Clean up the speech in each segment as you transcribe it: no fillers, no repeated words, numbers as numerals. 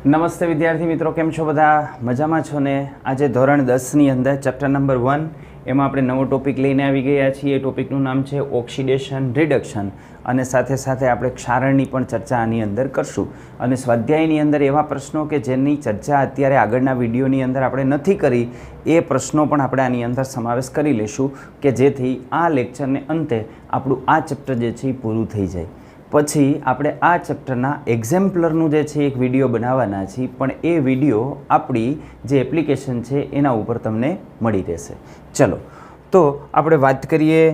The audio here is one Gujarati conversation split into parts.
નમસ્તે વિદ્યાર્થી મિત્રો, કેમ છો બધા? મજામાં છો ને? આજે ધોરણ 10ની અંદર ચેપ્ટર નંબર 1 એમાં આપણે નવો ટોપિક લઈને આવી ગયા છીએ. એ ટોપિકનું નામ છે ઓક્સિડેશન રિડક્શન અને સાથે સાથે આપણે ક્ષારણની પણ ચર્ચા આની અંદર કરશું. અને સ્વાધ્યાયની અંદર એવા પ્રશ્નો કે જેની ચર્ચા અત્યારે આગળના વિડીયોની અંદર આપણે નથી કરી એ પ્રશ્નો પણ આપણે આની અંદર સમાવેશ કરી લઈશું કે જેથી આ લેક્ચરને અંતે આપણું આ ચેપ્ટર જે છે એ પૂરું થઈ જાય. પછી આપણે આ ચેપ્ટરના એક્ઝામ્પલરનું જે છે એક વિડીયો બનાવવાના છીએ, પણ એ વિડીયો આપણી જે એપ્લિકેશન છે એના ઉપર તમને મળી રહેશે. ચલો તો આપણે વાત કરીએ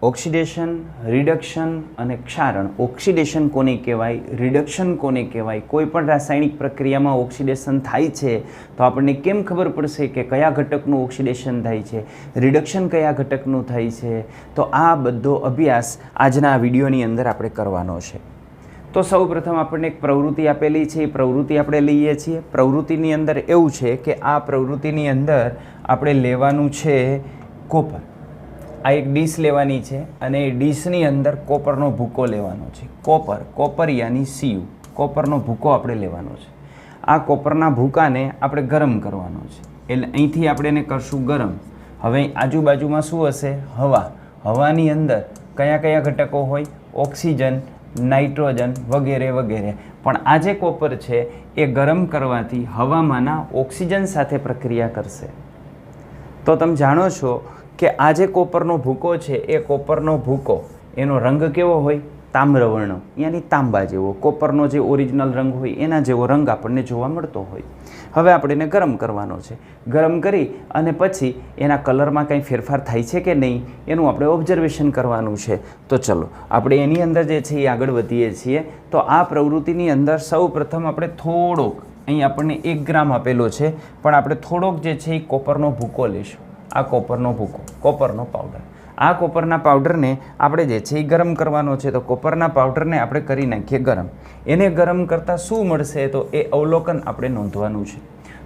ઓક્સિડેશન, રિડક્શન અને ક્ષારણ. ઓક્સિડેશન કોને કહેવાય, રિડક્શન કોને કહેવાય, કોઈ પણ રાસાયણિક પ્રક્રિયામાં ઓક્સિડેશન થાય છે તો આપણને કેમ ખબર પડશે કે કયા ઘટકનું ઓક્સિડેશન થાય છે, રિડક્શન કયા ઘટકનું થાય છે? તો આ બધો અભ્યાસ આજના આ વિડીયોની અંદર આપણે કરવાનો છે. તો સૌપ્રથમ આપણને એક પ્રવૃત્તિ આપેલી છે, એ પ્રવૃત્તિ આપણે લઈએ છીએ. પ્રવૃત્તિની અંદર એવું છે કે આ પ્રવૃત્તિની અંદર આપણે લેવાનું છે કોપર. આ એક ડીશ લેવાની છે અને એ ડીશની અંદર કોપરનો ભૂકો લેવાનો છે. કોપર યાની સીયુ, કોપરનો ભૂકો આપણે લેવાનો છે. આ કોપરના ભૂકાને આપણે ગરમ કરવાનો છે, એટલે અહીંથી આપણે એને કરશું ગરમ. હવે આજુબાજુમાં શું હશે? હવા. હવાની અંદર કયા કયા ઘટકો હોય? ઓક્સિજન, નાઇટ્રોજન વગેરે વગેરે. પણ આ જે કોપર છે એ ગરમ કરવાથી હવામાંના ઓક્સિજન સાથે પ્રક્રિયા કરશે. તો તમે જાણો છો કે આ જે કોપરનો ભૂકો છે એ કોપરનો ભૂકો એનો રંગ કેવો હોય? તામ્રવર્ણ, યાની તાંબા જેવો. કોપરનો જે ઓરિજિનલ રંગ હોય એના જેવો રંગ આપણને જોવા મળતો હોય. હવે આપણે એને ગરમ કરવાનો છે. ગરમ કરી અને પછી એના કલરમાં કંઈ ફેરફાર થાય છે કે નહીં એનું આપણે ઓબ્ઝર્વેશન કરવાનું છે. તો ચલો આપણે એની અંદર જે છે એ આગળ વધીએ છીએ. તો આ પ્રવૃત્તિની અંદર સૌ પ્રથમ આપણે થોડોક, અહીં આપણને 1 ગ્રામ આપેલો છે, પણ આપણે થોડોક જે છે એ કોપરનો ભૂકો લઈશું. આ કોપરનો ભૂકો, કોપરનો પાવડર. આ કોપરના પાવડરને આપણે જે છે એ ગરમ કરવાનો છે. તો કોપરના પાવડરને આપણે કરી નાખીએ ગરમ. એને ગરમ કરતાં શું મળશે? તો એ અવલોકન આપણે નોંધવાનું છે.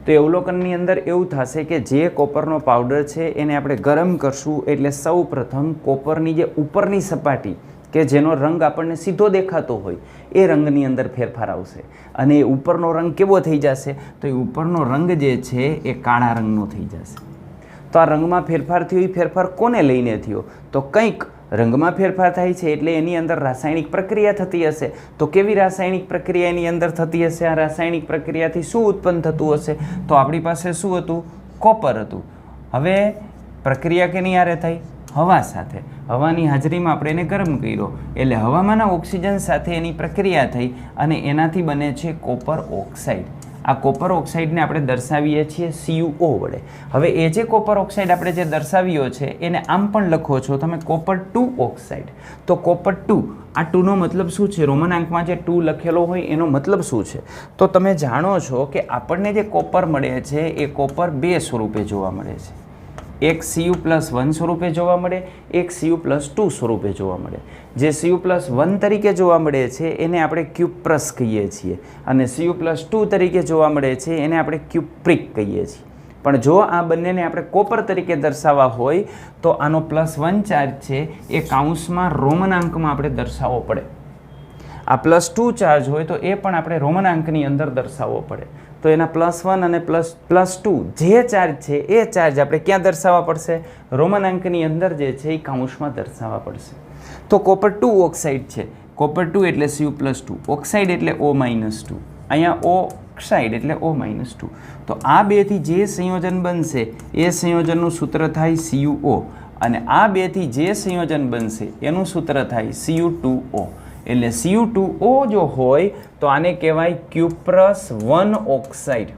તો એ અવલોકનની અંદર એવું થશે કે જે કોપરનો પાવડર છે એને આપણે ગરમ કરશું એટલે સૌ પ્રથમ કોપરની જે ઉપરની સપાટી કે જેનો રંગ આપણને સીધો દેખાતો હોય એ રંગની અંદર ફેરફાર આવશે. અને એ ઉપરનો રંગ કેવો થઈ જશે? તો એ ઉપરનો રંગ જે છે એ કાળા રંગનો થઈ જશે. તો આ રંગમાં ફેરફાર થયો, એ ફેરફાર કોને લઈને થયો? તો કંઈક રંગમાં ફેરફાર થાય છે એટલે એની અંદર રાસાયણિક પ્રક્રિયા થતી હશે. તો કેવી રાસાયણિક પ્રક્રિયા એની અંદર થતી હશે? આ રાસાયણિક પ્રક્રિયાથી શું ઉત્પન્ન થતું હશે? તો આપણી પાસે શું હતું? કોપર હતું. હવે પ્રક્રિયા કેની હારે થઈ? હવા સાથે. હવાની હાજરીમાં આપણે એને ગરમ કર્યો એટલે હવામાંના ઓક્સિજન સાથે એની પ્રક્રિયા થઈ અને એનાથી બને છે કોપર ઓક્સાઇડ. આ કોપર ઓક્સાઇડને આપણે દર્શાવીએ છીએ CuO વડે. હવે એ જે કોપર ઓક્સાઇડ આપણે જે દર્શાવ્યો છે એને આમ પણ લખો છો તમે કોપર 2 ઓક્સાઇડ. તો કોપર 2, આ 2નો મતલબ શું છે? રોમન અંકમાં જે 2 લખેલો હોય એનો મતલબ શું છે? તો તમે જાણો છો કે આપણને જે કોપર મળે છે એ કોપર 2 સ્વરૂપે જોવા મળે છે. એક Cu+1 સ્વરૂપે જોવા મળે, એક Cu+2 સ્વરૂપે જોવા મળે. જે Cu+1 તરીકે જોવા મળે છે એને આપણે ક્યુપ્રસ કહીએ છીએ અને Cu+2 તરીકે જોવા મળે છે એને આપણે ક્યુપ્રિક કહીએ છીએ. પણ જો આ બંનેને આપણે કોપર તરીકે દર્શાવવા હોય તો આનો +1 ચાર્જ છે એ કાઉન્સમાં રોમન અંકમાં આપણે દર્શાવવો પડે. આ +2 ચાર્જ હોય તો એ પણ આપણે રોમન અંકની અંદર દર્શાવવો પડે. તો એના +1 અને +2 જે ચાર્જ છે એ ચાર્જ આપણે ક્યાં દર્શાવવા પડશે? રોમન અંકની અંદર જે છે એ કાઉન્સમાં દર્શાવવા પડશે. તો કોપર 2 ઓક્સાઇડ છે. કોપર 2 એટલે Cu+2, ઓક્સાઇડ એટલે O-2, અહીંયા ઓક્સાઇડ એટલે O-2. તો આ બેથી જે સંયોજન બનશે એ સંયોજનનું સૂત્ર થાય CuO અને આ બેથી જે સંયોજન બનશે એનું સૂત્ર થાય Cu2O. એટલે Cu2O જો હોય તો આને કહેવાય ક્યુપ્રસ 1 ઓક્સાઇડ.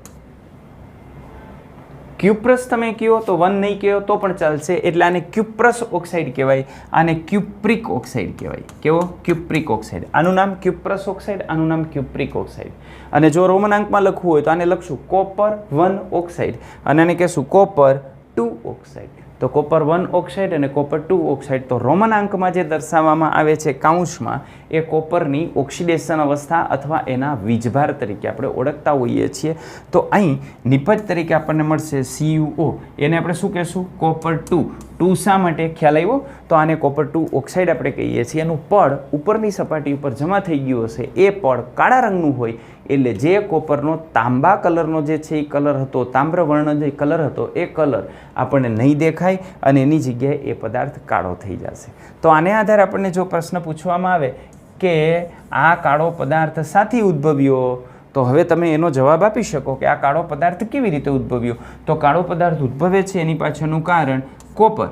ક્યુપ્રસ તમે કહો તો 1 નહીં કહો તો પણ ચાલશે, એટલે આને ક્યુપ્રસ ઓક્સાઇડ કહેવાય. આને ક્યુપ્રિક ઓક્સાઇડ કહેવાય. કેવો? Cupric oxide. આનું નામ ક્યુપ્રસ ઓક્સાઇડ, આનું નામ ક્યુપ્રિક ઓક્સાઇડ. અને જો રોમન અંકમાં લખવું હોય તો આને લખશું કોપર 1 ઓક્સાઇડ અને આને કહેશું કોપર 2 ઓક્સાઇડ. તો કોપર 1 ઓક્સાઇડ અને કોપર 2 ઓક્સાઇડ તો રોમન અંકમાં જે દર્શાવવામાં આવે છે કાઉન્સમાં એ કોપરની ઓક્સિડેશન અવસ્થા અથવા એના વીજભાર તરીકે આપણે ઓળખતા હોઈએ છીએ. તો અહીં નિપજ તરીકે આપણને મળશે CuO. એને આપણે શું કહેશું? કોપર 2. 2 શા માટે ખ્યાલ આવ્યો? તો આને કોપર 2 ઓક્સાઇડ આપણે કહીએ છીએ. એનું પડ ઉપરની સપાટી ઉપર જમા થઈ ગયું હશે. એ પડ કાળા રંગનું હોય એટલે જે કોપરનો તાંબા કલરનો જે છે એ કલર હતો, તામ્ર વર્ણ જે કલર હતો એ કલર આપણને નહીં દેખાય અને એની જગ્યાએ એ પદાર્થ કાળો થઈ જશે. તો આને આધારે આપણને જો પ્રશ્ન પૂછવામાં આવે કે આ કાળો પદાર્થ શાથી ઉદ્ભવ્યો, તો હવે તમે એનો જવાબ આપી શકો કે આ કાળો પદાર્થ કેવી રીતે ઉદ્ભવ્યો. તો કાળો પદાર્થ ઉદ્ભવે છે એની પાછળનું કારણ કોપર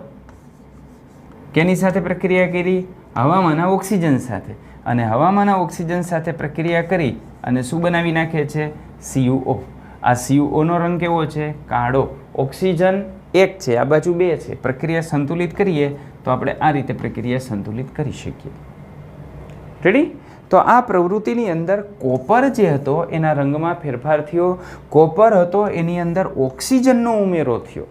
કેની સાથે પ્રક્રિયા કરી? હવામાંના ઓક્સિજન સાથે. અને હવામાંના ઓક્સિજન સાથે પ્રક્રિયા કરી અને શું બનાવી નાખે છે? CuO. આ CuO નો રંગ કેવો છે? કાળો. ઓક્સિજન એક છે, આ બાજુ 2 છે. પ્રક્રિયા સંતુલિત કરીએ તો આપણે આ રીતે પ્રક્રિયા સંતુલિત કરી શકીએ. રેડી? તો આ પ્રવૃત્તિની અંદર કોપર જે હતો એના રંગમાં ફેરફાર થયો. કોપર હતો એની અંદર ઓક્સિજનનો ઉમેરો થયો.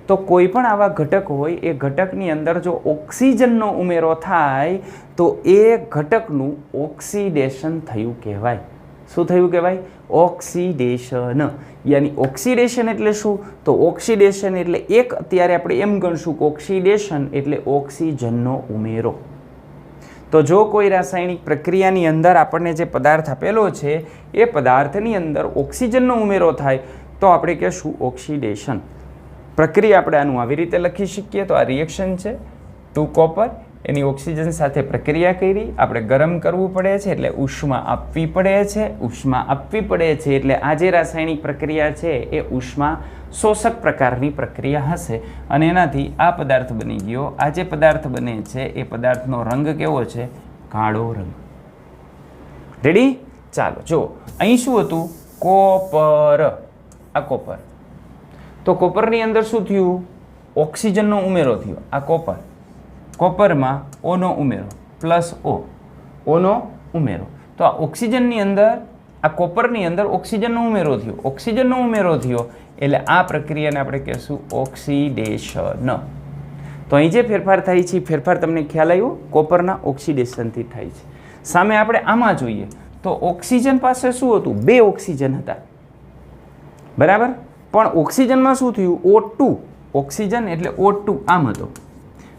તો કોઈ પણ આવા ઘટક હોય એ ઘટકની અંદર જો ઓક્સિજનનો ઉમેરો થાય તો એ ઘટકનું ઓક્સિડેશન થયું કહેવાય. શું થયું કહેવાય? ઓક્સિડેશન. યાની ઓક્સિડેશન એટલે શું? તો ઓક્સિડેશન એટલે એક અત્યારે આપણે એમ ગણશું કે ઓક્સિડેશન એટલે ઓક્સિજનનો ઉમેરો. તો જો કોઈ રાસાયણિક પ્રક્રિયાની અંદર આપણને જે પદાર્થ આપેલો છે એ પદાર્થની અંદર ઓક્સિજનનો ઉમેરો થાય તો આપણે કહેશું ઓક્સિડેશન. પ્રક્રિયા આપણે આનું આવી રીતે લખી શકીએ. તો આ રિએક્શન છે. 2 કોપર એની ઓક્સિજન સાથે પ્રક્રિયા કરી. આપણે ગરમ કરવું પડે છે એટલે ઉષ્મા આપવી પડે છે. ઉષ્મા આપવી પડે છે એટલે આ જે રાસાયણિક પ્રક્રિયા છે એ ઉષ્મા શોષક પ્રકારની પ્રક્રિયા હશે અને એનાથી આ પદાર્થ બની ગયો. આ જે પદાર્થ બને છે એ પદાર્થનો રંગ કેવો છે? કાળો રંગ. રેડી? ચાલો જો અહીં શું હતું? કોપર. આ કોપર. તો કોપરની અંદર શું થયું? ઓક્સિજનનો ઉમેરો થયો. આ કોપર. કોપરમાં ઓનો ઉમેરો પ્લસ ઓનો ઉમેરો. તો આ ઓક્સિજનની અંદર આ કોપરની અંદર ઓક્સિજનનો ઉમેરો થયો. ઓક્સિજનનો ઉમેરો થયો એટલે આ પ્રક્રિયાને આપણે કહેશું ઓક્સિડેશન. તો અહીં જે ફેરફાર થાય છે ફેરફાર તમને ખ્યાલ આવ્યો? કોપરના ઓક્સિડેશનથી થાય છે. સામે આપણે આમાં જોઈએ તો ઓક્સિજન પાસે શું હતું? 2 ઓક્સિજન હતા. બરાબર? પણ ઓક્સિજનમાં શું થયું? O2. ઓક્સિજન એટલે O2 આમ હતો.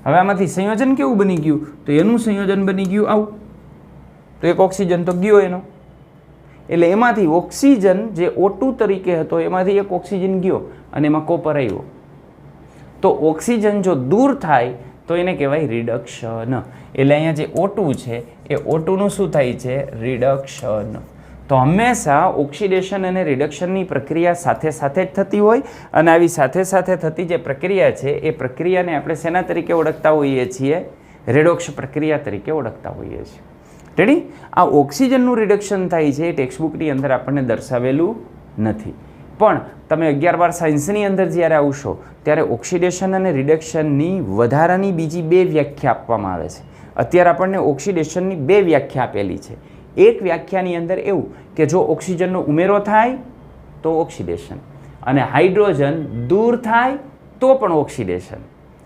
હવે આમાંથી સંયોજન કેવું બની ગયું? તો એનું સંયોજન બની ગયું આવું. તો એક ઓક્સિજન તો ગયો એનો. એટલે એમાંથી ઓક્સિજન જે O2 તરીકે હતો એમાંથી એક ઓક્સિજન ગયો અને એમાં કોપર આવ્યો. તો ઓક્સિજન જો દૂર થાય તો એને કહેવાય રિડક્શન. એટલે અહીંયા જે O2 છે એ O2નું શું થાય છે? રિડક્શન. તો હંમેશા ઓક્સિડેશન અને રિડક્શનની પ્રક્રિયા સાથે સાથે જ થતી હોય અને આવી સાથે સાથે થતી જે પ્રક્રિયા છે એ પ્રક્રિયાને આપણે શેના તરીકે ઓળખતા હોઈએ છીએ? રેડોક્સ પ્રક્રિયા તરીકે ઓળખતા હોઈએ છીએ. રેડી? આ ઓક્સિજનનું રિડક્શન થાય છે એ ટેક્સ્ટબુકની અંદર આપણને દર્શાવેલું નથી. પણ તમે 11-12 સાયન્સની અંદર જ્યારે આવશો ત્યારે ઓક્સિડેશન અને રિડક્શનની વધારાની બીજી 2 વ્યાખ્યા આપવામાં આવે છે. અત્યારે આપણને ઓક્સિડેશનની 2 વ્યાખ્યા આપેલી છે. એક વ્યાખ્યાની અંદર એવું કે જો ઓક્સિજનનો ઉમેરો થાય તો ઓક્સિડેશન અને હાઇડ્રોજન દૂર થાય તો પણ ઓક્સિડેશન.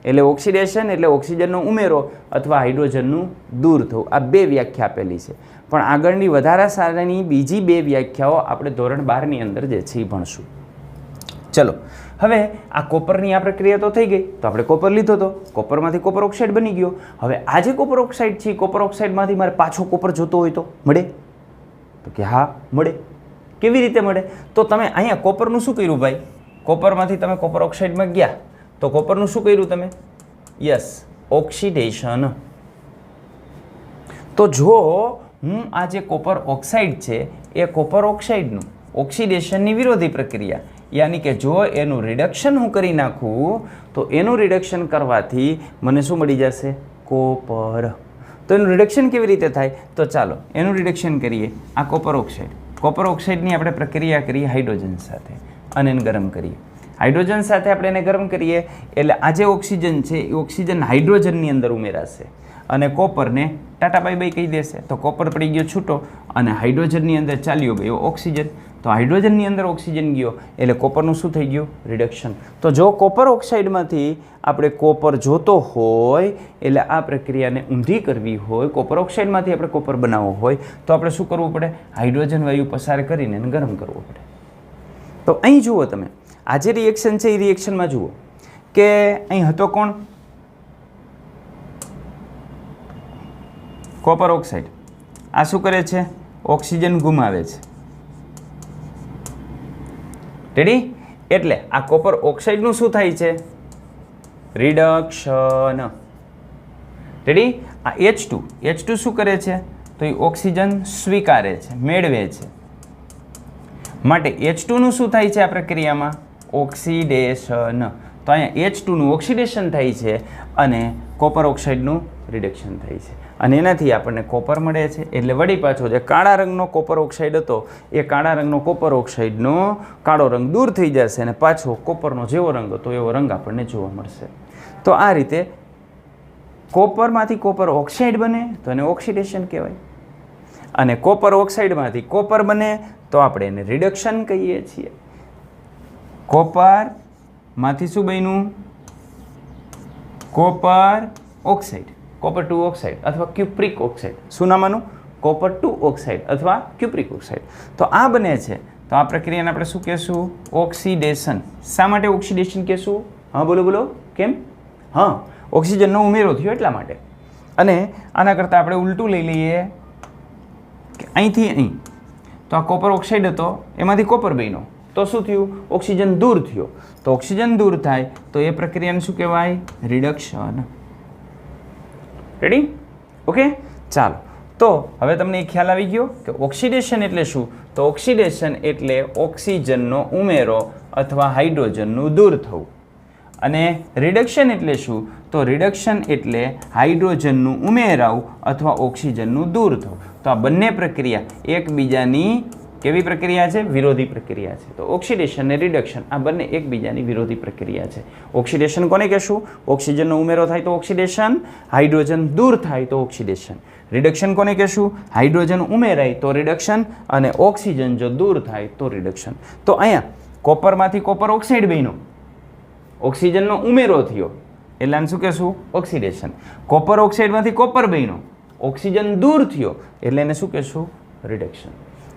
એટલે ઓક્સિડેશન એટલે ઓક્સિજનનો ઉમેરો અથવા હાઇડ્રોજનનું દૂર થવું. આ 2 વ્યાખ્યા આપેલી છે. પણ આગળની વધારા સારાની બીજી 2 વ્યાખ્યાઓ આપણે ધોરણ 12ની અંદર જે છે એ ભણશું. ચલો હવે આ કોપરની આ પ્રક્રિયા તો થઈ ગઈ. તો આપણે કોપર લીધો તો કોપરમાંથી કોપર ઓક્સાઇડ બની ગયો. હવે આ જે કોપર ઓક્સાઇડ છે કોપર ઓક્સાઇડમાંથી મારે પાછો કોપર જોતો હોય તો મળે? તો કે હા મળે. કેવી રીતે મળે? તો તમે અહીંયા કોપરનું શું કર્યું ભાઈ? કોપરમાંથી તમે કોપર ઓક્સાઇડમાં ગયા તો કોપરનું શું કર્યું તમે? Yes, oxidation. તો જો હું આ જે કોપર ઓક્સાઇડ છે એ કોપર ઓક્સાઇડનું ઓક્સિડેશનની વિરોધી પ્રક્રિયા યાની કે જો એનું રિડક્શન હું કરી નાખું તો એનું રિડક્શન કરવાથી મને શું મળી જશે? કોપર. તો એનું રિડક્શન કેવી રીતે થાય? તો ચાલો એનું રિડક્શન કરીએ. આ કોપર ઓક્સાઇડની આપણે પ્રક્રિયા કરીએ હાઇડ્રોજન સાથે અને એને ગરમ કરીએ. હાઇડ્રોજન સાથે આપણે એને ગરમ કરીએ એટલે આ જે ઓક્સિજન છે એ ઓક્સિજન હાઇડ્રોજનની અંદર ઉમેરાશે અને કોપરને ટાટા બાય બાય કહી દેશે. તો કોપર પડી ગયો છૂટો અને હાઇડ્રોજનની અંદર ચાલ્યો ગયો ઓક્સિજન. તો હાઇડ્રોજનની અંદર ઓક્સિજન ગયો એટલે કોપરનું શું થઈ ગયું? રિડક્શન. તો જો કોપર ઓક્સાઇડમાંથી આપણે કોપર જોતો હોય એટલે આ પ્રક્રિયાને ઊંધી કરવી હોય, કોપર ઓક્સાઇડમાંથી આપણે કોપર બનાવવો હોય તો આપણે શું કરવું પડે? હાઇડ્રોજન વાયુ પસાર કરીને એને ગરમ કરવો પડે. તો અહીં જુઓ તમે આ જે રિએક્શન છે એ રિએક્શનમાં જુઓ કે અહીં હતો કોણ? Copper oxide. આ શું કરે છે? ઓક્સિજન ગુમાવે છે. રેડી? એટલે આ કોપર ઓક્સાઇડનું શું થાય છે? રિડક્શન. રેડી? આ H2 શું કરે છે? તો એ ઓક્સિજન સ્વીકારે છે, મેળવે છે. માટે H2 નું શું થાય છે આ પ્રક્રિયામાં? ઓક્સિડેશન. તો અહીંયા H2 નું ઓક્સિડેશન થાય છે અને કોપર ઓક્સાઇડનું રિડક્શન થાય છે અને એનાથી આપણને કોપર મળે છે. એટલે વળી પાછો જે કાળા રંગનો કોપર ઓક્સાઇડ હતો એ કાળા રંગનો કોપર ઓક્સાઇડનો કાળો રંગ દૂર થઈ જશે અને પાછો કોપરનો જેવો રંગ હતો એવો રંગ આપણને જોવા મળશે. તો આ રીતે કોપરમાંથી કોપર ઓક્સાઇડ બને તો એને ઓક્સિડેશન કહેવાય અને કોપર ઓક્સાઇડમાંથી કોપર બને તો આપણે એને રિડક્શન કહીએ છીએ. કોપરમાંથી શું બન્યું? કોપર ઓક્સાઇડ, કોપર 2 ઓક્સાઇડ અથવા ક્યુપ્રિક ઓક્સાઇડ. શું નામ આનું? કોપર 2 ઓક્સાઇડ અથવા ક્યુપ્રિક ઓક્સાઇડ. તો આ બને છે. તો આ પ્રક્રિયાને આપણે શું કહેશું? ઓક્સિડેશન. શા માટે ઓક્સિડેશન કહેશું? હા બોલો બોલો. કેમ? હા, ઓક્સિજનનો ઉમેરો થયો એટલા માટે. અને આના કરતાં આપણે ઉલટું લઈ લઈએ કે અહીંથી અહીં તો આ કોપર ઓક્સાઇડ હતો એમાંથી કોપર બન્યો તો શું થયું? ઓક્સિજન દૂર થયો. તો ઓક્સિજન દૂર થાય તો એ પ્રક્રિયાને શું કહેવાય? રિડક્શન. રેડી? ઓકે, ચાલો. તો હવે તમને એ ખ્યાલ આવી ગયો કે ઓક્સિડેશન એટલે શું? તો ઓક્સિડેશન એટલે ઓક્સિજનનો ઉમેરો અથવા હાઇડ્રોજનનું દૂર થવું. અને રિડક્શન એટલે શું? તો રિડક્શન એટલે હાઇડ્રોજનનું ઉમેરાવું અથવા ઓક્સિજનનું દૂર થવું. તો આ બંને પ્રક્રિયા એકબીજાની કેવી પ્રક્રિયા છે? વિરોધી પ્રક્રિયા છે. તો ઓક્સિડેશન અને રિડક્શન આ બંને એકબીજાની વિરોધી પ્રક્રિયા છે. ઓક્સિડેશન કોને કહેશું? ઓક્સિજનનો ઉમેરો થાય તો ઓક્સિડેશન, હાઇડ્રોજન દૂર થાય તો ઓક્સિડેશન. રિડક્શન કોને કહેશું? હાઇડ્રોજન ઉમેરાય તો રિડક્શન અને ઓક્સિજન જો દૂર થાય તો રિડક્શન. તો અહીંયા કોપરમાંથી કોપર ઓક્સાઇડ બન્યો, ઓક્સિજનનો ઉમેરો થયો એટલે આને શું કહેશું? ઓક્સિડેશન. કોપર ઓક્સાઇડમાંથી કોપર બન્યો, ઓક્સિજન દૂર થયો એટલે એને શું કહેશું? રિડક્શન.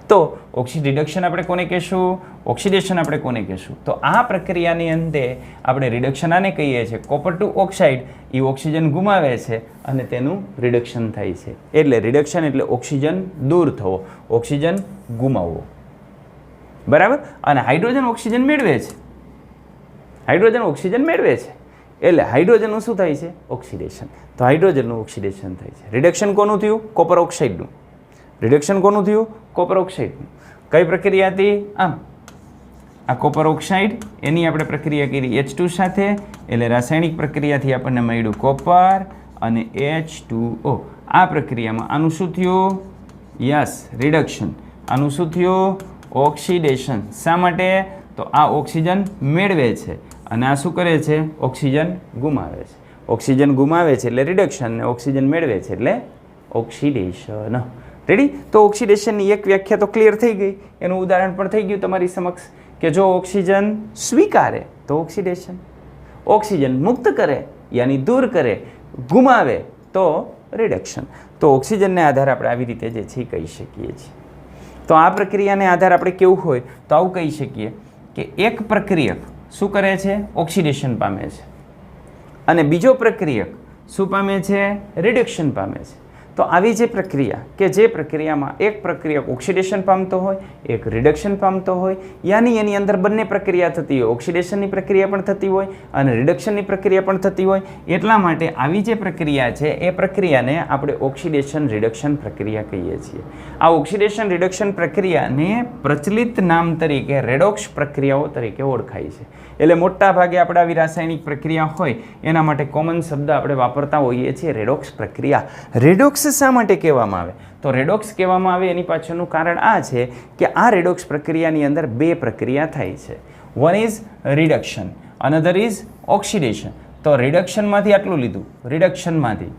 તો રિડક્શન આપણે કોને કહેશું? ઓક્સિડેશન આપણે કોને કહેશું? તો આ પ્રક્રિયાની અંતે આપણે રિડક્શન આને કહીએ છીએ. કોપર 2 ઓક્સાઇડ એ ઓક્સિજન ગુમાવે છે અને તેનું રિડક્શન થાય છે. એટલે રિડક્શન એટલે ઓક્સિજન દૂર થવો, ઓક્સિજન ગુમાવવો. બરાબર? અને હાઇડ્રોજન ઓક્સિજન મેળવે છે, હાઇડ્રોજન ઓક્સિજન મેળવે છે એટલે હાઇડ્રોજનનું શું થાય છે? ઓક્સિડેશન. તો હાઇડ્રોજનનું ઓક્સિડેશન થાય છે. રિડક્શન કોનું થયું? કોપર ઓક્સાઇડનું. રિડક્શન કોનું થયું? કોપર ઓક્સાઇડનું. કઈ પ્રક્રિયા હતી? આમ આ કોપર ઓક્સાઇડ એની આપણે પ્રક્રિયા કરી H2 સાથે એટલે રાસાયણિક પ્રક્રિયાથી આપણને મળ્યું કોપર અને H2O. આ પ્રક્રિયામાં આનું શું થયું? Yes, reduction. આનું શું થયું? ઓક્સિડેશન. શા માટે? તો આ ઓક્સિજન મેળવે છે અને આ શું કરે છે? ઓક્સિજન ગુમાવે છે. ઓક્સિજન ગુમાવે છે એટલે રિડક્શન ને ઓક્સિજન મેળવે છે એટલે ઓક્સિડેશન. રેડી? તો ઓક્સિડેશનની એક વ્યાખ્યા તો ક્લિયર થઈ ગઈ, એનું ઉદાહરણ પણ થઈ ગયું તમારી સમક્ષ કે જો ઓક્સિજન સ્વીકારે તો ઓક્સિડેશન, ઓક્સિજન મુક્ત કરે યાની દૂર કરે, ગુમાવે તો રિડક્શન. તો ઓક્સિજનને આધારે આપણે આવી રીતે જે છે કહી શકીએ છીએ. તો આ પ્રક્રિયાને આધારે આપણે કેવું હોય તો આવું કહી શકીએ કે એક પ્રક્રિયક શું કરે છે? ઓક્સિડેશન પામે છે અને બીજો પ્રક્રિયક શું પામે છે? રિડક્શન પામે છે. તો આવી જે પ્રક્રિયા કે જે પ્રક્રિયામાં એક પ્રક્રિયક ઓક્સિડેશન પામતો હોય, એક રિડક્શન પામતો હોય, યાની એની અંદર બંને પ્રક્રિયા થતી હોય, ઓક્સિડેશનની પ્રક્રિયા પણ થતી હોય અને રિડક્શનની પ્રક્રિયા પણ થતી હોય, એટલા માટે આવી જે પ્રક્રિયા છે એ પ્રક્રિયાને આપણે ઓક્સિડેશન રિડક્શન પ્રક્રિયા કહીએ છીએ. આ ઓક્સિડેશન રિડક્શન પ્રક્રિયાને પ્રચલિત નામ તરીકે રેડોક્સ પ્રક્રિયાઓ તરીકે ઓળખાય છે. એટલે મોટા ભાગે આપણે આવી રાસાયણિક પ્રક્રિયા હોય એના માટે કોમન શબ્દ આપણે વાપરતા હોઈએ છીએ રેડોક્સ પ્રક્રિયા. રેડોક્સ શા માટે કહેવામાં આવે? તો રેડોક્સ કહેવામાં આવે એની પાછળનું કારણ આ છે કે આ રેડોક્સ પ્રક્રિયાની અંદર બે પ્રક્રિયા થાય છે. One is reduction, another is oxidation. તો રિડક્શનમાંથી આટલું લીધું, રિડક્શનમાંથી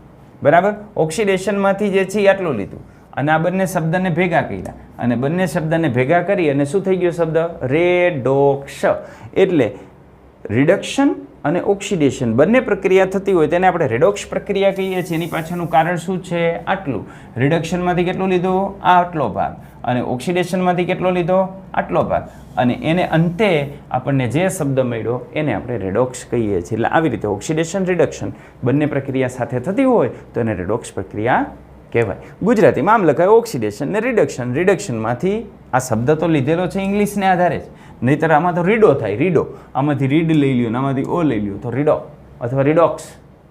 બરાબર, ઓક્સિડેશનમાંથી જે છે એ આટલું લીધું અને આ બંને શબ્દને ભેગા કર્યા અને બંને શબ્દને ભેગા કરી અને શું થઈ ગયો શબ્દ? રેડોક્સ. એટલે રિડક્શન અને ઓક્સિડેશન બંને પ્રક્રિયા થતી હોય તેને આપણે રેડોક્સ પ્રક્રિયા કહીએ છીએ. એની પાછળનું કારણ શું છે? આટલું. રિડક્શનમાંથી કેટલું લીધું? આટલો ભાગ. અને ઓક્સિડેશનમાંથી કેટલો લીધો? આટલો ભાગ. અને એને અંતે આપણને જે શબ્દ મળ્યો એને આપણે રેડોક્સ કહીએ છીએ. એટલે આવી રીતે ઓક્સિડેશન રિડક્શન બંને પ્રક્રિયા સાથે થતી હોય તો એને રેડોક્સ પ્રક્રિયા કહેવાય. ગુજરાતીમાં આમ લખાય ઓક્સિડેશન ને રિડક્શન. રિડક્શનમાંથી આ શબ્દ તો લીધેલો છે ઇંગ્લિશને આધારે જ, નહીંતર આમાં તો રીડો થાય. રીડો આમાંથી રીડ લઈ લ્યો, આમાંથી ઓ લઈ લ્યો તો રીડો અથવા રિડોક્સ.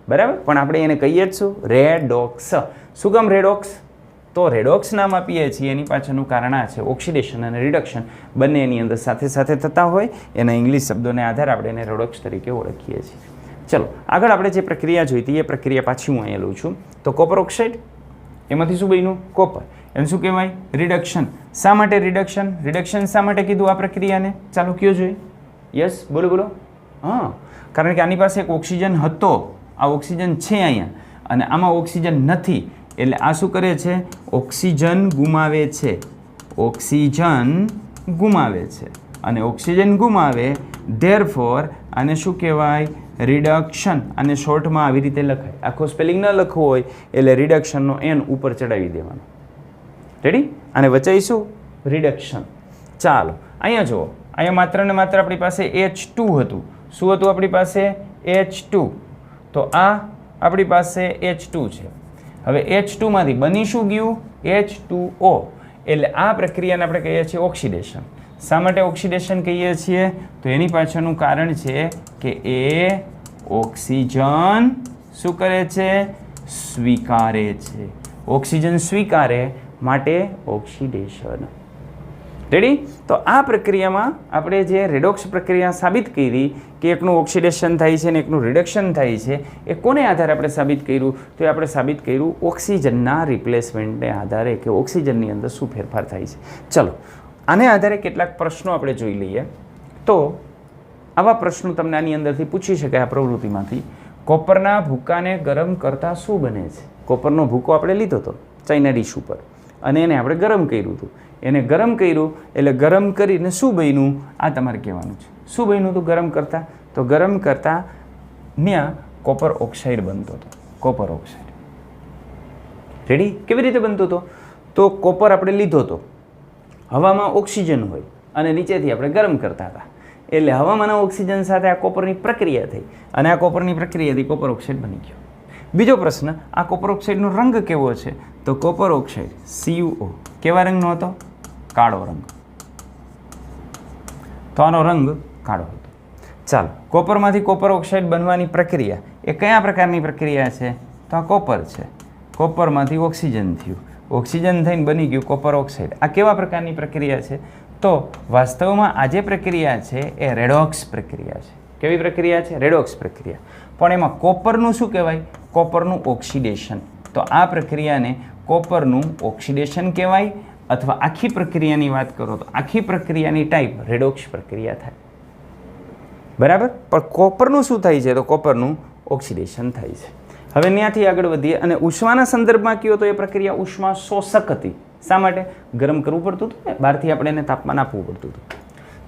બરાબર, પણ આપણે એને કહીએ જ શું? રેડોક્સ. શું કામ રેડોક્સ? તો રેડોક્સ નામ આપીએ છીએ એની પાછળનું કારણ આ છે, ઓક્સિડેશન અને રિડક્શન બંને એની અંદર સાથે સાથે થતા હોય એના ઇંગ્લિશ શબ્દોને આધારે આપણે એને રેડોક્સ તરીકે ઓળખીએ છીએ. ચલો આગળ આપણે જે પ્રક્રિયા જોઈતી એ પ્રક્રિયા પાછી હું અહીંયા લઉં છું. તો કોપર ઓક્સાઇડ, એમાંથી શું બન્યું? કોપર. એને શું કહેવાય? રિડક્શન. શા માટે રિડક્શન? રિડક્શન શા માટે કીધું આ પ્રક્રિયાને? ચાલો કયો જોઈએ. યસ, બોલો બોલો. હા, કારણ કે આની પાસે એક ઓક્સિજન હતો, આ ઓક્સિજન છે અહીંયા, અને આમાં ઓક્સિજન નથી. એટલે આ શું કરે છે? ઓક્સિજન ગુમાવે છે. ઓક્સિજન ગુમાવે છે. અને ઓક્સિજન ગુમાવે ધેરફોર આને શું કહેવાય? રિડક્શન. અને શોર્ટમાં આવી રીતે લખાય. આખો સ્પેલિંગ ન લખવો હોય એટલે રિડક્શનનો એન ઉપર ચડાવી દેવાનો. રેડી? આને વચાઈશું રિડક્શન. ચાલો અહીંયા જુઓ, અહીંયા માત્ર ને માત્ર આપણી પાસે H2 હતું. શું હતું આપણી પાસે? H2. તો આ આપણી પાસે H2 છે. હવે H2 માંથી બની શું ગયું? H2O. એટલે આ પ્રક્રિયાને આપણે કહીએ છીએ ઓક્સિડેશન. શા માટે ઓક્સિડેશન કહીએ છીએ? તો એની પાછળનું કારણ છે કે એ ઓક્સિજન શું કરે છે? સ્વીકારે છે. ઓક્સિજન સ્વીકારે માટે ઓક્સિડેશન. રેડી? તો આ પ્રક્રિયામાં આપણે જે રેડોક્સ પ્રક્રિયા સાબિત કરી કે એકનું ઓક્સિડેશન થાય છે અને એકનું રિડક્શન થાય છે, એ કોને આધારે આપણે સાબિત કર્યું? તો એ આપણે સાબિત કર્યું ઓક્સિજનના રિપ્લેસમેન્ટને આધારે કે ઓક્સિજનની અંદર શું ફેરફાર થાય છે. ચલો આને આધારે કેટલાક પ્રશ્નો આપણે જોઈ લઈએ. તો આવા પ્રશ્નો તમને આની અંદરથી પૂછી શકાય આ પ્રવૃત્તિમાંથી. કોપરના ભૂકાને ગરમ કરતાં શું બને છે? કોપરનો ભૂકો આપણે લીધો હતો ચાઇના ડીશ ઉપર અને એને આપણે ગરમ કર્યું હતું. એને ગરમ કર્યું એટલે ગરમ કરીને શું બન્યું? આ તમારે કહેવાનું છે. શું બન્યું હતું ગરમ કરતાં? તો ગરમ કરતાં ત્યાં કોપર ઓક્સાઇડ બનતો હતો. Copper oxide. રેડી? કેવી રીતે બનતો હતો? તો કોપર આપણે લીધો હતો, હવામાં ઓક્સિજન હોય અને નીચેથી આપણે ગરમ કરતા હતા. એટલે હવામાંના ઓક્સિજન સાથે આ કોપરની પ્રક્રિયા થઈ અને આ કોપરની પ્રક્રિયાથી કોપર ઓક્સાઇડ બની ગયો. બીજો પ્રશ્ન, આ કોપર ઓક્સાઇડનો રંગ કેવો છે? તો કોપર ઓક્સાઇડ CuO કેવા રંગનો હતો? કાળો રંગ. તો આનો રંગ કાળો હતો. ચાલો, કોપરમાંથી કોપર ઓક્સાઇડ બનવાની પ્રક્રિયા એ કયા પ્રકારની પ્રક્રિયા છે? તો આ કોપર છે. કોપરમાંથી ઓક્સિજન થયું, ઓક્સિજન થઈને બની ગયું કોપર ઓક્સાઇડ. આ કેવા પ્રકારની પ્રક્રિયા છે? તો વાસ્તવમાં આ જે પ્રક્રિયા છે એ રેડોક્સ પ્રક્રિયા છે. કેવી પ્રક્રિયા છે? રેડોક્સ પ્રક્રિયા. પણ એમાં કોપરનું શું કહેવાય? કોપરનું ઓક્સિડેશન. તો આ પ્રક્રિયાને કોપરનું ઓક્સિડેશન કહેવાય, અથવા આખી પ્રક્રિયાની વાત કરો તો આખી પ્રક્રિયાની ટાઈપ રેડોક્સ પ્રક્રિયા થાય. બરાબર? પણ કોપરનું શું થાય છે? તો કોપરનું ઓક્સિડેશન થાય છે. હવે ત્યાંથી આગળ વધીએ અને ઉષ્માના સંદર્ભમાં કહ્યું તો એ પ્રક્રિયા ઉષ્મા શોષક હતી. શા માટે? ગરમ કરવું પડતું હતું ને, બહારથી આપણે એને તાપમાન આપવું પડતું હતું.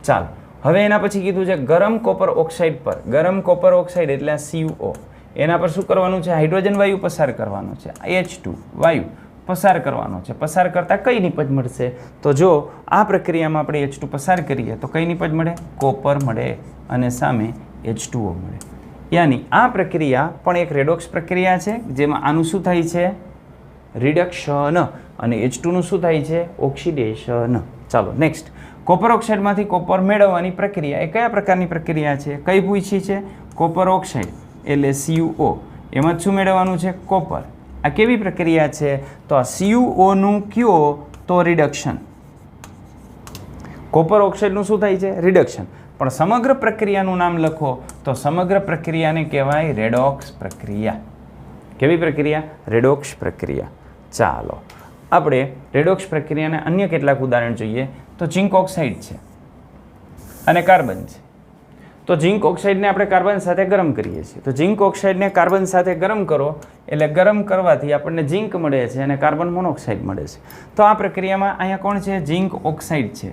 ચાલો, હવે એના પછી કીધું છે ગરમ કોપર ઓક્સાઇડ પર. ગરમ કોપર ઓક્સાઇડ એટલે CuO, એના પર શું કરવાનું છે? હાઇડ્રોજન વાયુ પસાર કરવાનો છે. H2 વાયુ પસાર કરવાનો છે. પસાર કરતાં કઈ નિપજ મળશે? તો જો આ પ્રક્રિયામાં આપણે H2 પસાર કરીએ તો કઈ નિપજ મળે? કોપર મળે અને સામે H2O મળે. યાની આ પ્રક્રિયા પણ એક રેડોક્સ પ્રક્રિયા છે, જેમાં આનું શું થાય છે? રિડક્શન. અને H2નું શું થાય છે? ઓક્સિડેશન. ચાલો નેક્સ્ટ, કોપર ઓક્સાઇડમાંથી કોપર મેળવવાની પ્રક્રિયા એ કયા પ્રકારની પ્રક્રિયા છે? કઈ પૂછી છે? કોપર ઓક્સાઇડ એટલે CuO, એમાં શું મેળવવાનું છે? કોપર. આ કેવી પ્રક્રિયા છે? તો આ CuOનું કયો? તો રિડક્શન. કોપર ઓક્સાઇડનું શું થાય છે? રિડક્શન. પણ સમગ્ર પ્રક્રિયાનું નામ લખો તો સમગ્ર પ્રક્રિયાને કહેવાય રેડોક્સ પ્રક્રિયા. કેવી પ્રક્રિયા? રેડોક્સ પ્રક્રિયા. ચાલો આપણે રેડોક્સ પ્રક્રિયાના અન્ય કેટલાક ઉદાહરણ જોઈએ. તો ઝિંક ઓક્સાઇડ છે અને કાર્બન છે. તો ઝિંક ઓક્સાઇડને આપણે કાર્બન સાથે ગરમ કરીએ છીએ. તો ઝિંક ઓક્સાઇડને કાર્બન સાથે ગરમ કરો એટલે ગરમ કરવાથી આપણને ઝિંક મળે છે અને કાર્બન મોનોક્સાઇડ મળે છે. તો આ પ્રક્રિયામાં અહીંયા કોણ છે? ઝિંક ઓક્સાઇડ છે.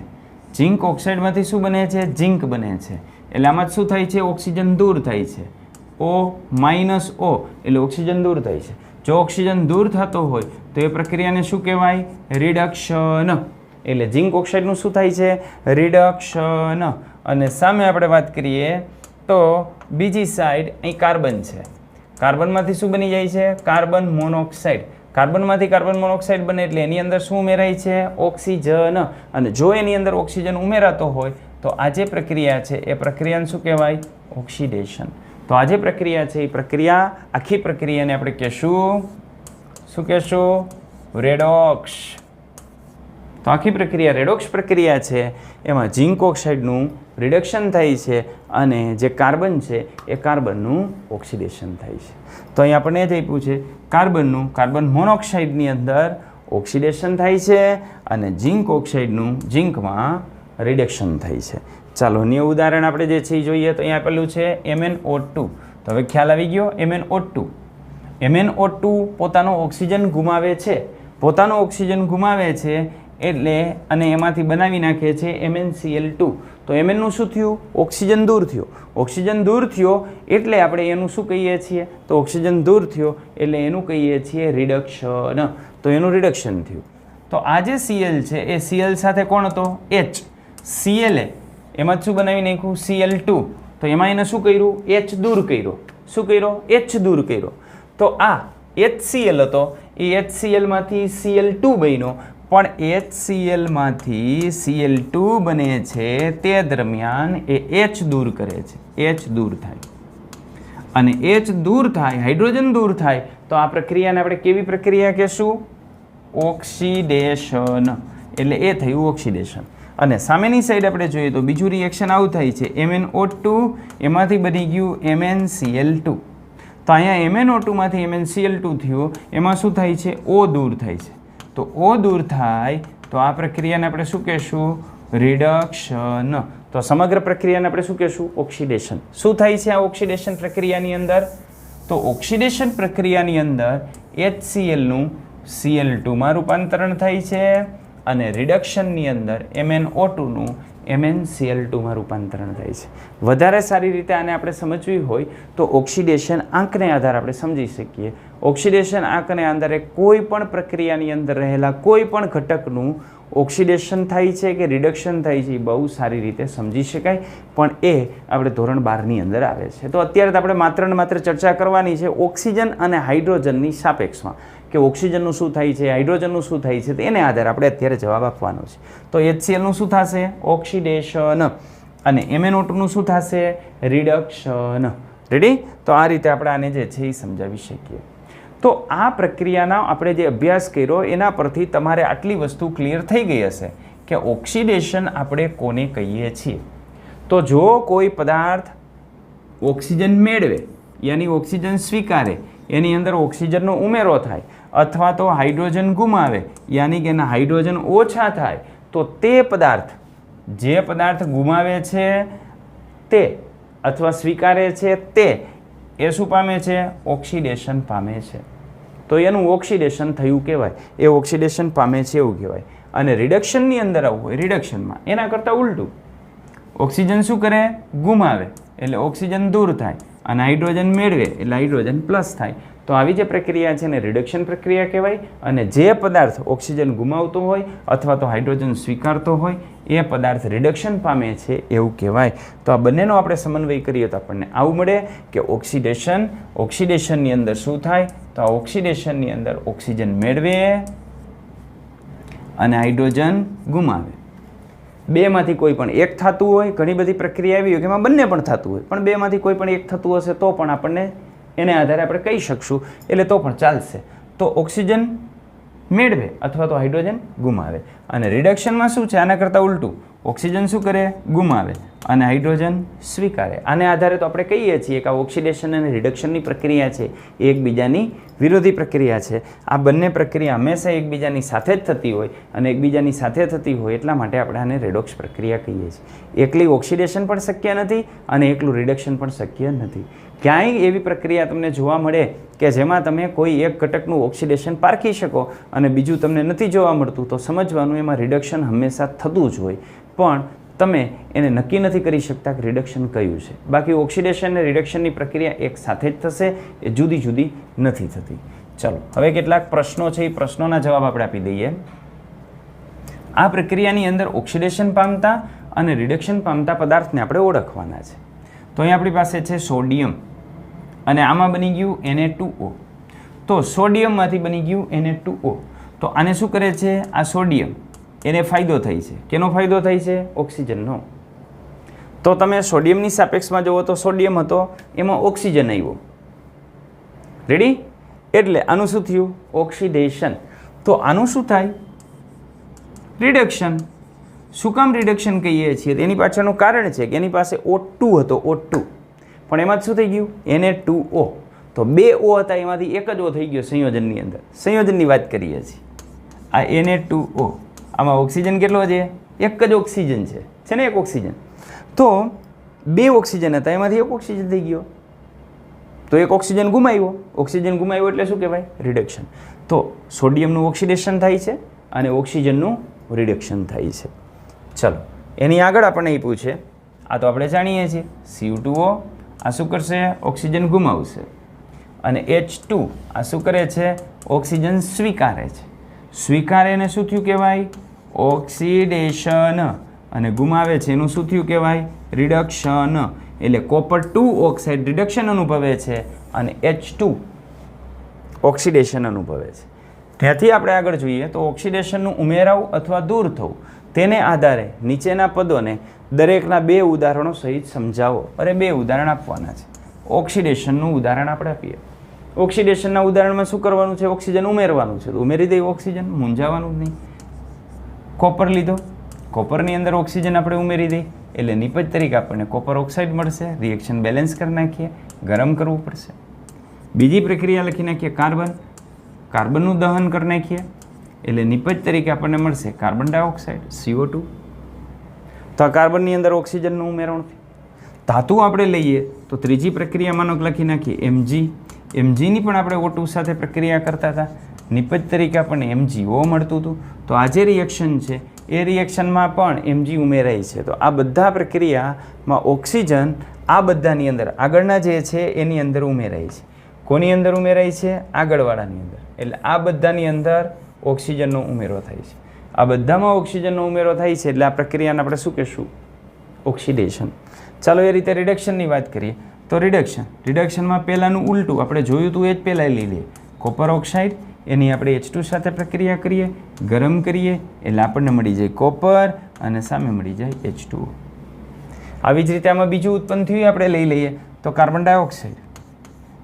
ઝિંક ઓક્સાઇડમાંથી શું બને છે? ઝિંક બને છે. એટલે આમાં શું થાય છે? ઓક્સિજન દૂર થાય છે. O માઇનસ O એટલે ઓક્સિજન દૂર થાય છે. જો ઓક્સિજન દૂર થતો હોય તો એ પ્રક્રિયાને શું કહેવાય? રિડક્શન. એટલે ઝિંક ઓક્સાઇડનું શું થાય છે? રિડક્શન. અને સામે આપણે વાત કરીએ તો બીજી સાઈડ અહીં કાર્બન છે. કાર્બનમાંથી શું બની જાય છે? Carbon monoxide. કાર્બનમાંથી કાર્બન મોનોક્સાઇડ બને એટલે એની અંદર શું ઉમેરાય છે? ઓક્સિજન. અને જો એની અંદર ઓક્સિજન ઉમેરાતો હોય તો આ જે પ્રક્રિયા છે એ પ્રક્રિયાને શું કહેવાય? ઓક્સિડેશન. તો આ જે પ્રક્રિયા છે એ પ્રક્રિયા, આખી પ્રક્રિયાને આપણે કહેશું, શું કહેશું? રેડોક્સ. તો આખી પ્રક્રિયા રેડોક્સ પ્રક્રિયા છે. એમાં ઝિંક ઓક્સાઇડનું રિડક્શન થાય છે અને જે કાર્બન છે એ કાર્બનનું ઓક્સિડેશન થાય છે. તો અહીં આપણને જ આપ્યું છે કાર્બન મોનોક્સાઇડની અંદર ઓક્સિડેશન થાય છે અને ઝિંક ઓક્સાઇડનું ઝિંકમાં રિડક્શન થાય છે. ચાલો અન્ય ઉદાહરણ આપણે જે છે એ જોઈએ. તો અહીં આપેલું છે MnO2. તો હવે ખ્યાલ આવી ગયો. MnO2 પોતાનો ઓક્સિજન ગુમાવે છે. પોતાનો ઓક્સિજન ગુમાવે છે એટલે અને એમાંથી બનાવી નાખે છે MnCl2. તો Mn નું શું થયું? ઓક્સિજન દૂર થયો. ઓક્સિજન દૂર થયો એટલે આપણે એનું શું કહીએ છીએ? તો ઓક્સિજન દૂર થયો એટલે એનું કહીએ છીએ રિડક્શન. તો એનું રિડક્શન થયું. તો આ જે Cl છે એ Cl સાથે કોણ હતો? H. Cl એમાં શું બનાવી નાખ્યું? Cl2. તો એમાં એને શું કર્યું? H દૂર કર્યો. શું કર્યો? H દૂર કર્યો. તો આ HCl હતો એ HClમાંથી Cl2 બન્યો. પણ HClમાંથી Cl2 બને છે તે દરમિયાન એ H દૂર કરે છે. H દૂર થાય અને H દૂર થાય, હાઇડ્રોજન દૂર થાય તો આ પ્રક્રિયાને આપણે કેવી પ્રક્રિયા કહેશું? ઓક્સિડેશન. એટલે એ થયું ઓક્સિડેશન. અને સામેની સાઈડ આપણે જોઈએ તો બીજું રિએક્શન આવું થાય છે. MnO2 એમાંથી બની ગયું MnCl2. તો અહીંયા MnO2માંથી MnCl2 થયું. એમાં શું થાય છે? O દૂર થાય છે. તો O દૂર થાય તો આ પ્રક્રિયાને આપણે શું કહેશું? રિડક્શન. તો સમગ્ર પ્રક્રિયાને આપણે શું કહેશું? ઓક્સિડેશન. શું થાય છે આ ઓક્સિડેશન પ્રક્રિયાની અંદર? તો ઓક્સિડેશન પ્રક્રિયાની અંદર HClનું Cl2માં રૂપાંતરણ થાય છે અને રિડક્શનની અંદર MnO2નું MnCl2માં રૂપાંતરણ થાય છે. વધારે સારી રીતે આને આપણે સમજવી હોય તો ઓક્સિડેશન આંકને આધારે આપણે સમજી શકીએ. ઓક્સિડેશન આંકને આધારે કોઈ પણ પ્રક્રિયાની અંદર રહેલા કોઈ પણ ઘટકનું ઓક્સિડેશન થાય છે કે રિડક્શન થાય છે એ બહુ સારી રીતે સમજી શકાય. પણ એ આપણે ધોરણ 12ની અંદર આવે છે. તો અત્યારે આપણે માત્ર ને માત્ર ચર્ચા કરવાની છે ઓક્સિજન અને હાઇડ્રોજનની સાપેક્ષમાં કે ઓક્સિજનનું શું થાય છે, હાઇડ્રોજનનું શું થાય છે, એને આધારે આપણે અત્યારે જવાબ આપવાનો છે. તો HClનું શું થશે? ઓક્સિડેશન. અને MnO2નું શું થશે? રિડક્શન. રેડી? તો આ રીતે આપણે આને જે છે એ સમજાવી શકીએ. તો આ પ્રક્રિયાના આપણે જે અભ્યાસ કર્યો એના પરથી તમારે આટલી વસ્તુ ક્લિયર થઈ ગઈ હશે કે ઓક્સિડેશન આપણે કોને કહીએ છીએ. તો જો કોઈ પદાર્થ ઓક્સિજન મેળવે યાની ઓક્સિજન સ્વીકારે, એની અંદર ઓક્સિજનનો ઉમેરો થાય અથવા તો હાઇડ્રોજન ગુમાવે યાની કે એના હાઇડ્રોજન ઓછા થાય તો તે પદાર્થ, જે પદાર્થ ગુમાવે છે તે અથવા સ્વીકારે છે તે એ શું પામે છે? ઓક્સિડેશન પામે છે. તો એનું ઓક્સિડેશન થયું કહેવાય. એ ઓક્સિડેશન પામે છે એવું કહેવાય. અને રિડક્શનની અંદર આવવું હોય, રિડક્શનમાં એના કરતાં ઉલટું, ઓક્સિજન શું કરે? ગુમાવે એટલે ઓક્સિજન દૂર થાય અને હાઇડ્રોજન મેળવે એટલે હાઇડ્રોજન પ્લસ થાય. તો આવી જે પ્રક્રિયા છે એને રિડક્શન પ્રક્રિયા કહેવાય. અને જે પદાર્થ ઓક્સિજન ગુમાવતો હોય અથવા તો હાઇડ્રોજન સ્વીકારતો હોય એ પદાર્થ રિડક્શન પામે છે એવું કહેવાય. તો આ બંનેનો આપણે સમન્વય કરીએ તો આપણને આવું મળે કે ઓક્સિડેશનની અંદર શું થાય? તો આ ઓક્સિડેશનની અંદર ઓક્સિજન મેળવે અને હાઇડ્રોજન ગુમાવે. બેમાંથી કોઈ પણ એક થતું હોય, ઘણી બધી પ્રક્રિયા એવી હોય કે એમાં બંને પણ થતું હોય, પણ બેમાંથી કોઈ પણ એક થતું હશે તો પણ આપણને એને આધારે આપણે કહી શકશું એટલે તો પણ ચાલશે. તો ઓક્સિજન મેળવે અથવા તો હાઇડ્રોજન ગુમાવે. અને રિડક્શનમાં શું છે? આના કરતાં ઉલટું, ઓક્સિજન શું કરે? ગુમાવે અને હાઇડ્રોજન સ્વીકારે. આને આધારે તો આપણે કહીએ છીએ કે આ ઓક્સિડેશન અને રિડક્શનની પ્રક્રિયા છે એ એકબીજાની વિરોધી પ્રક્રિયા છે. આ બંને પ્રક્રિયા હંમેશા એકબીજાની સાથે જ થતી હોય અને એકબીજાની સાથે થતી હોય એટલા માટે આપણે આને રેડોક્સ પ્રક્રિયા કહીએ છીએ. એકલી ઓક્સિડેશન પણ શક્ય નથી અને એકલું રિડક્શન પણ શક્ય નથી. ક્યાંય એવી પ્રક્રિયા તમને જોવા મળે કે જેમાં તમે કોઈ એક ઘટકનું ઓક્સિડેશન પારખી શકો અને બીજું તમને નથી જોવા મળતું તો સમજવાનું એમાં રિડક્શન હંમેશા થતું જ હોય. પણ તમે એને નક્કી નથી કરી શકતા કે રિડક્શન કયું છે. બાકી ઓક્સિડેશન અને રિડક્શનની પ્રક્રિયા એક સાથે જ થશે, એ જુદી જુદી નથી થતી. ચલો હવે કેટલાક પ્રશ્નો છે, એ પ્રશ્નોના જવાબ આપણે આપી દઈએ. આ પ્રક્રિયાની અંદર ઓક્સિડેશન પામતા અને રિડક્શન પામતા પદાર્થને આપણે ઓળખવાના છે. તો અહીં આપણી પાસે છે સોડિયમ અને આમાં બની ગયું Na2O. તો સોડિયમમાંથી બની ગયું Na2O. તો આને શું કરે છે? આ સોડિયમ એને ફાયદો થાય છે. કેનો ફાયદો થાય છે? ઓક્સિજનનો. તો તમે સોડિયમની સાપેક્ષમાં જુઓ તો સોડિયમ હતો, એમાં ઓક્સિજન આવ્યો. રેડી? એટલે આનું શું થયું? ઓક્સિડેશન. તો આનું શું થાય? રિડક્શન. શું કામ રિડક્શન કહીએ છીએ? એની પાછળનું કારણ છે કે એની પાસે O2 હતો, O2, પણ એમાં શું થઈ ગયું? Na2O. તો 2 O હતા, એમાંથી એક જ O થઈ ગયો સંયોજનની અંદર. સંયોજનની વાત કરીએ છીએ. આ Na2O, આમાં ઓક્સિજન કેટલો છે? એક જ ઓક્સિજન છે ને? એક ઓક્સિજન. તો 2 ઓક્સિજન હતા, એમાંથી એક ઓક્સિજન થઈ ગયો. તો એક ઓક્સિજન ગુમાવ્યો. ઓક્સિજન ગુમાવ્યો એટલે શું કહેવાય? રિડક્શન. તો સોડિયમનું ઓક્સિડેશન થાય છે અને ઓક્સિજનનું રિડક્શન થાય છે. ચલો એની આગળ આપણને એ પૂછે, આ તો આપણે જાણીએ છીએ, CO2O આ શું કરશે? ઓક્સિજન ગુમાવશે. અને H2 આ શું કરે છે? ઓક્સિજન સ્વીકારે છે. સ્વીકારે એને શું થયું કહેવાય? ઓક્સિડેશન. અને ગુમાવે છે એનું શું થયું કહેવાય? રિડક્શન. એટલે કોપર 2 ઓક્સાઇડ રિડક્શન અનુભવે છે અને H2 ઓક્સિડેશન અનુભવે છે. ત્યાંથી આપણે આગળ જોઈએ તો ઓક્સિડેશનનું ઉમેરાવું અથવા દૂર થવું, તેને આધારે નીચેના પદોને દરેકના 2 ઉદાહરણો સહિત સમજાવો. અરે 2 ઉદાહરણ આપવાના છે. ઓક્સિડેશનનું ઉદાહરણ આપણે આપીએ. ઓક્સિડેશનના ઉદાહરણમાં શું કરવાનું છે? ઓક્સિજન ઉમેરવાનું છે. તો ઉમેરી દઈએ ઓક્સિજન, મૂંઝાવાનું જ નહીં. કોપર લીધો, કોપરની અંદર ઓક્સિજન આપણે ઉમેરી દઈએ એટલે નિપજ તરીકે આપણને કોપર ઓક્સાઇડ મળશે. રિએક્શન બેલેન્સ કરી નાખીએ, ગરમ કરવું પડશે. બીજી પ્રક્રિયા લખી નાખીએ કાર્બન, કાર્બનનું દહન કરી નાખીએ એટલે નિપજ તરીકે આપણને મળશે કાર્બન ડાયોક્સાઇડ, CO2. તો આ કાર્બનની અંદર ઓક્સિજનનું ઉમેરણ. ધાતુ આપણે લઈએ તો ત્રીજી પ્રક્રિયામાંનો લખી નાખીએ Mg. Mgની પણ આપણે O2 સાથે પ્રક્રિયા કરતા હતા, નિપજ તરીકે આપણને MgO મળતું હતું. તો આ જે રિએક્શન છે એ રિએક્શનમાં પણ Mg ઉમેરાય છે. તો આ બધા પ્રક્રિયામાં ઓક્સિજન આ બધાની અંદર આગળના જે છે એની અંદર ઉમેરાય છે. કોની અંદર ઉમેરાય છે? આગળવાળાની અંદર. એટલે આ બધાની અંદર ઓક્સિજનનો ઉમેરો થાય છે. આ બધામાં ઓક્સિજનનો ઉમેરો થાય છે એટલે આ પ્રક્રિયાને આપણે શું કહીશું? ઓક્સિડેશન. ચાલો એ રીતે રિડક્શનની વાત કરીએ તો રિડક્શનમાં પહેલાંનું ઉલટું આપણે જોયું હતું એ જ પહેલાં લઈ લઈએ. કોપર ઓક્સાઇડ એની આપણે H2 સાથે પ્રક્રિયા કરીએ, ગરમ કરીએ એટલે આપણને મળી જાય કોપર અને સામે મળી જાય H2O. આવી જ રીતે આમાં બીજું ઉત્પન્ન થયું આપણે લઈ લઈએ તો કાર્બન ડાયોક્સાઇડ.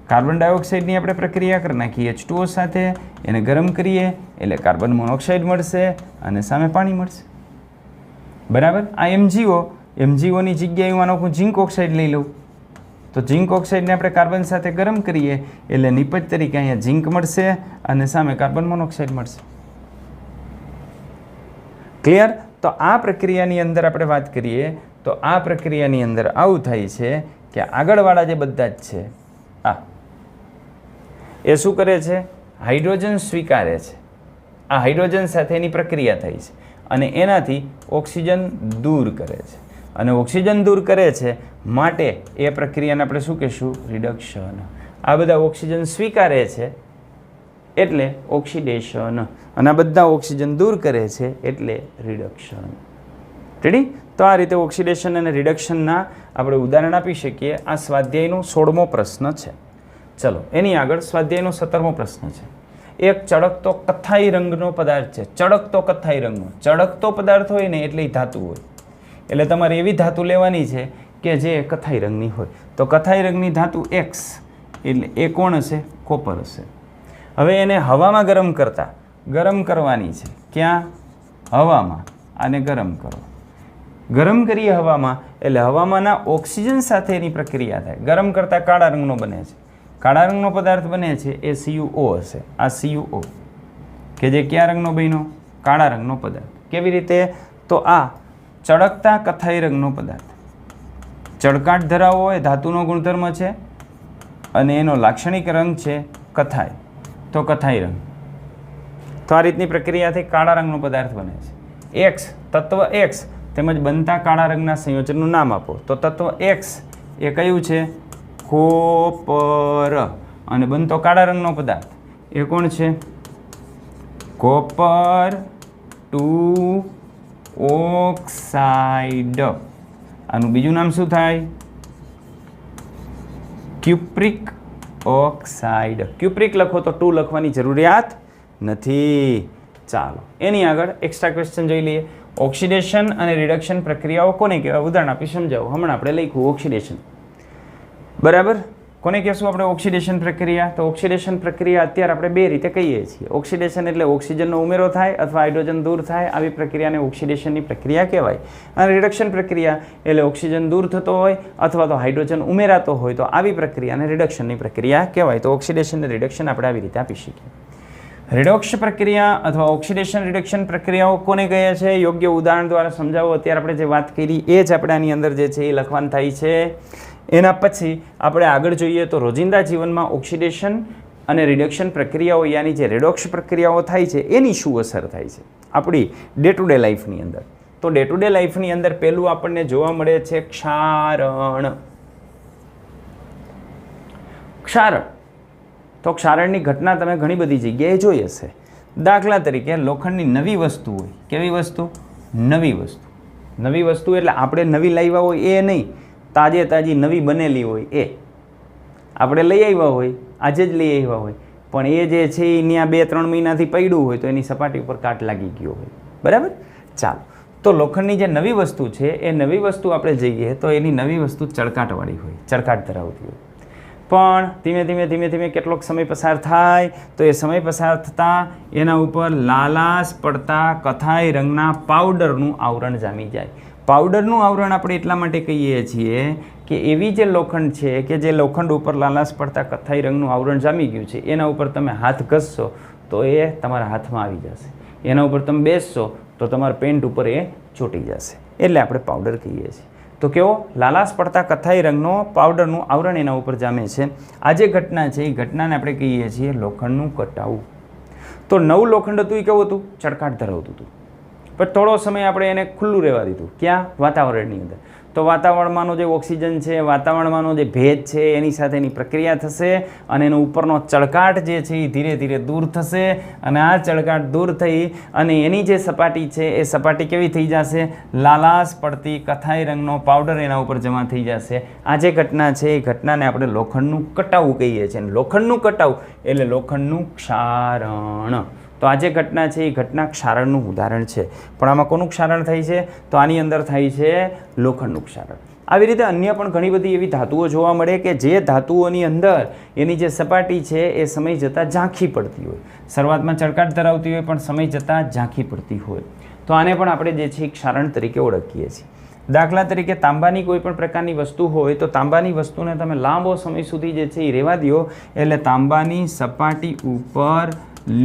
કાર્બન ડાયોક્સાઇડની આપણે પ્રક્રિયા કરી નાખીએ H2O સાથે, એને ગરમ કરીએ એટલે કાર્બન મોનોક્સાઇડ મળશે અને સામે પાણી મળશે. બરાબર? આ MgOની જગ્યાએ હું આનો ઝિંક ઓક્સાઇડ લઈ લઉં તો ઝિંક ઓક્સાઇડને આપણે કાર્બન સાથે ગરમ કરીએ એટલે નિપજ તરીકે અહીંયા ઝિંક મળશે અને સામે કાર્બન મોનોક્સાઇડ મળશે. ક્લિયર? તો આ પ્રક્રિયાની અંદર આપણે વાત કરીએ તો આ પ્રક્રિયાની અંદર આવું થાય છે કે આગળવાળા જે બધા જ છે આ એ શું કરે છે? હાઇડ્રોજન સ્વીકારે છે. આ હાઇડ્રોજન સાથે એની પ્રક્રિયા થાય છે અને એનાથી ઓક્સિજન દૂર કરે છે. અને ઓક્સિજન દૂર કરે છે માટે એ પ્રક્રિયાને આપણે શું કહીશું? રિડક્શન. આ બધા ઓક્સિજન સ્વીકારે છે એટલે ઓક્સિડેશન અને આ બધા ઓક્સિજન દૂર કરે છે એટલે રિડક્શન. રેડી? તો આ રીતે ઓક્સિડેશન અને રિડક્શનના આપણે ઉદાહરણ આપી શકીએ. આ સ્વાધ્યાયનો 16મો પ્રશ્ન છે. ચલો એની આગળ સ્વાધ્યાયનો 17મો પ્રશ્ન છે. એક ચળકતો કથ્થાઈ રંગનો પદાર્થ છે. ચળકતો કથ્થાઈ રંગનો. ચળકતો પદાર્થ હોય ને એટલે એ ધાતુ હોય. એટલે તમારે એવી ધાતુ લેવાની છે કે જે કથ્થાઈ રંગની હોય. તો કથ્થાઈ રંગની ધાતુ X એટલે એ કોણ હશે? કોપર હશે. હવે એને હવામાં ગરમ કરવાની છે. ક્યાં? હવામાં. આને ગરમ કરો. ગરમ કરીએ હવામાં એટલે હવામાંના ઓક્સિજન સાથે એની પ્રક્રિયા થાય. ગરમ કરતાં કાળા રંગનો બને છે. કાળા રંગનો પદાર્થ બને છે એ CuO હશે. આ CuO કે જે કયા રંગનો બન્યો? કાળા રંગનો પદાર્થ. કેવી રીતે? તો આ ચળકતા કથ્થાઈ રંગનો પદાર્થ. ચળકાટ ધરાવો હોય ધાતુનો ગુણધર્મ છે અને એનો લાક્ષણિક રંગ છે કથ્થાઈ. તો કથ્થાઈ રંગ. તો આ રીતની પ્રક્રિયાથી કાળા રંગનો પદાર્થ બને છે. X તત્વ X તેમજ બનતા કાળા રંગના સંયોજનનું નામ આપો. તો તત્વ X એ કયું છે? કોપર. અને બનતો કાળા રંગનો પદાર્થ એ કોણ છે? Copper 2 oxide. આનું બીજું નામ શું થાય? Cupric oxide. ક્યુપ્રિક લખો તો 2 લખવાની જરૂરિયાત નથી. ચાલો એની આગળ એક્સ્ટ્રા ક્વેશ્ચન જોઈ લઈએ. ઓક્સિડેશન અને રિડક્શન પ્રક્રિયાઓ કોને કહેવાય? ઉદાહરણ આપી સમજાવો. હમણાં આપણે લખ્યું ઓક્સિડેશન, બરાબર. કોને કહેશું આપણે ઓક્સિડેશન પ્રક્રિયા? તો ઓક્સિડેશન પ્રક્રિયા અત્યારે આપણે બે રીતે કહીએ છીએ. ઓક્સિડેશન એટલે ઓક્સિજનનો ઉમેરો થાય અથવા હાઇડ્રોજન દૂર થાય, આવી પ્રક્રિયાને ઓક્સિડેશનની પ્રક્રિયા કહેવાય. અને રિડક્શન પ્રક્રિયા એટલે ઓક્સિજન દૂર થતો હોય અથવા તો હાઇડ્રોજન ઉમેરાતો હોય તો આવી પ્રક્રિયાને રિડક્શનની પ્રક્રિયા કહેવાય. તો ઓક્સિડેશન અને રિડક્શન આપણે આવી રીતે આપી શકીએ. રિડોક્સ પ્રક્રિયા અથવા ઓક્સિડેશન રિડક્શન પ્રક્રિયાઓ કોને કહે છે? યોગ્ય ઉદાહરણ દ્વારા સમજાવો. અત્યારે આપણે જે વાત કરી એ જ આપણે આની અંદર જે છે એ લખવાનું થાય છે. એના પછી આપણે આગળ જોઈએ તો રોજિંદા જીવનમાં ઓક્સિડેશન અને રિડક્શન પ્રક્રિયાઓ યાની જે રેડોક્સ પ્રક્રિયાઓ થાય છે એની શું અસર થાય છે આપણી ડે ટુ ડે લાઈફની અંદર. તો ડે ટુ ડે લાઈફની અંદર પહેલું આપણને જોવા મળે છે ક્ષારણ. ક્ષારણ તો ક્ષારણની ઘટના તમે ઘણી બધી જગ્યાએ જોઈ હશે. દાખલા તરીકે લોખંડની નવી વસ્તુ હોય. કેવી વસ્તુ? નવી વસ્તુ. નવી વસ્તુ એટલે આપણે નવી લાવ્યા હોય એ નહીં, તાજે તાજી નવી બનેલી હોય એ આપણે લઈ આવ્યા હોય, આજે જ લઈ આવ્યા હોય, પણ એ જે છે એ ત્યાં 2-3 મહિનાથી પડ્યું હોય તો એની સપાટી ઉપર કાટ લાગી ગયો હોય, બરાબર. ચાલો, તો લોખંડની જે નવી વસ્તુ છે એ નવી વસ્તુ આપણે જઈએ તો એની નવી વસ્તુ ચળકાટવાળી હોય, ચળકાટ ધરાવતી હોય. પણ ધીમે ધીમે ધીમે ધીમે કેટલોક સમય પસાર થાય તો એ સમય પસાર થતાં એના ઉપર લાલાશ પડતા કથાઈ રંગના પાવડરનું આવરણ જામી જાય. પાવડરનું આવરણ આપણે એટલા માટે કહીએ છીએ કે એવી જે લોખંડ છે કે જે લોખંડ ઉપર લાલાશ પડતા કથાઈ રંગનું આવરણ જામી ગયું છે એના ઉપર તમે હાથ ઘસશો તો એ તમારા હાથમાં આવી જશે. એના ઉપર તમે બેસશો તો તમારા પેન્ટ ઉપર એ ચોંટી જશે. એટલે આપણે પાવડર કહીએ છીએ. તો કેવો? લાલાશ પડતા કથાઈ રંગનો પાવડરનું આવરણ એના ઉપર જામે છે. આ જે ઘટના છે એ ઘટનાને આપણે કહીએ છીએ લોખંડનું કટાવું. તો નવું લોખંડ હતું એ કેવું હતું? ચળકાટ ધરાવતું હતું. પણ થોડો સમય આપણે એને ખુલ્લું રહેવા દીધું. ક્યાં? વાતાવરણની અંદર. તો વાતાવરણમાંનો જે ઓક્સિજન છે, વાતાવરણમાંનો જે ભેજ છે એની સાથેની પ્રક્રિયા થશે અને એનો ઉપરનો ચળકાટ જે છે એ ધીરે ધીરે દૂર થશે અને આ ચળકાટ દૂર થઈ અને એની જે સપાટી છે એ સપાટી કેવી થઈ જશે? લાલાશ પડતી કથાઈ રંગનો પાવડર એના ઉપર જમા થઈ જશે. આ જે ઘટના છે એ ઘટનાને આપણે લોખંડનું કટાવું કહીએ છીએ. લોખંડનું કટાવું એટલે લોખંડનું ક્ષારણ. તો આ જે ઘટના છે એ ઘટના ક્ષારણનું ઉદાહરણ છે. પણ આમાં કોનું ક્ષારણ થાય છે? તો આની અંદર થાય છે લોખંડનું ક્ષારણ. આવી રીતે અન્ય પણ ઘણી બધી એવી ધાતુઓ જોવા મળે કે જે ધાતુઓની અંદર એની જે સપાટી છે એ સમય જતાં ઝાંખી પડતી હોય. શરૂઆતમાં ચળકાટ ધરાવતી હોય પણ સમય જતાં ઝાંખી પડતી હોય. તો આને પણ આપણે જે છે ક્ષારણ તરીકે ઓળખીએ છીએ. દાખલા તરીકે તાંબાની કોઈ પણ પ્રકારની વસ્તુ હોય તો તાંબાની વસ્તુને તમે લાંબો સમય સુધી જે છે એ રહેવા દો એટલે તાંબાની સપાટી ઉપર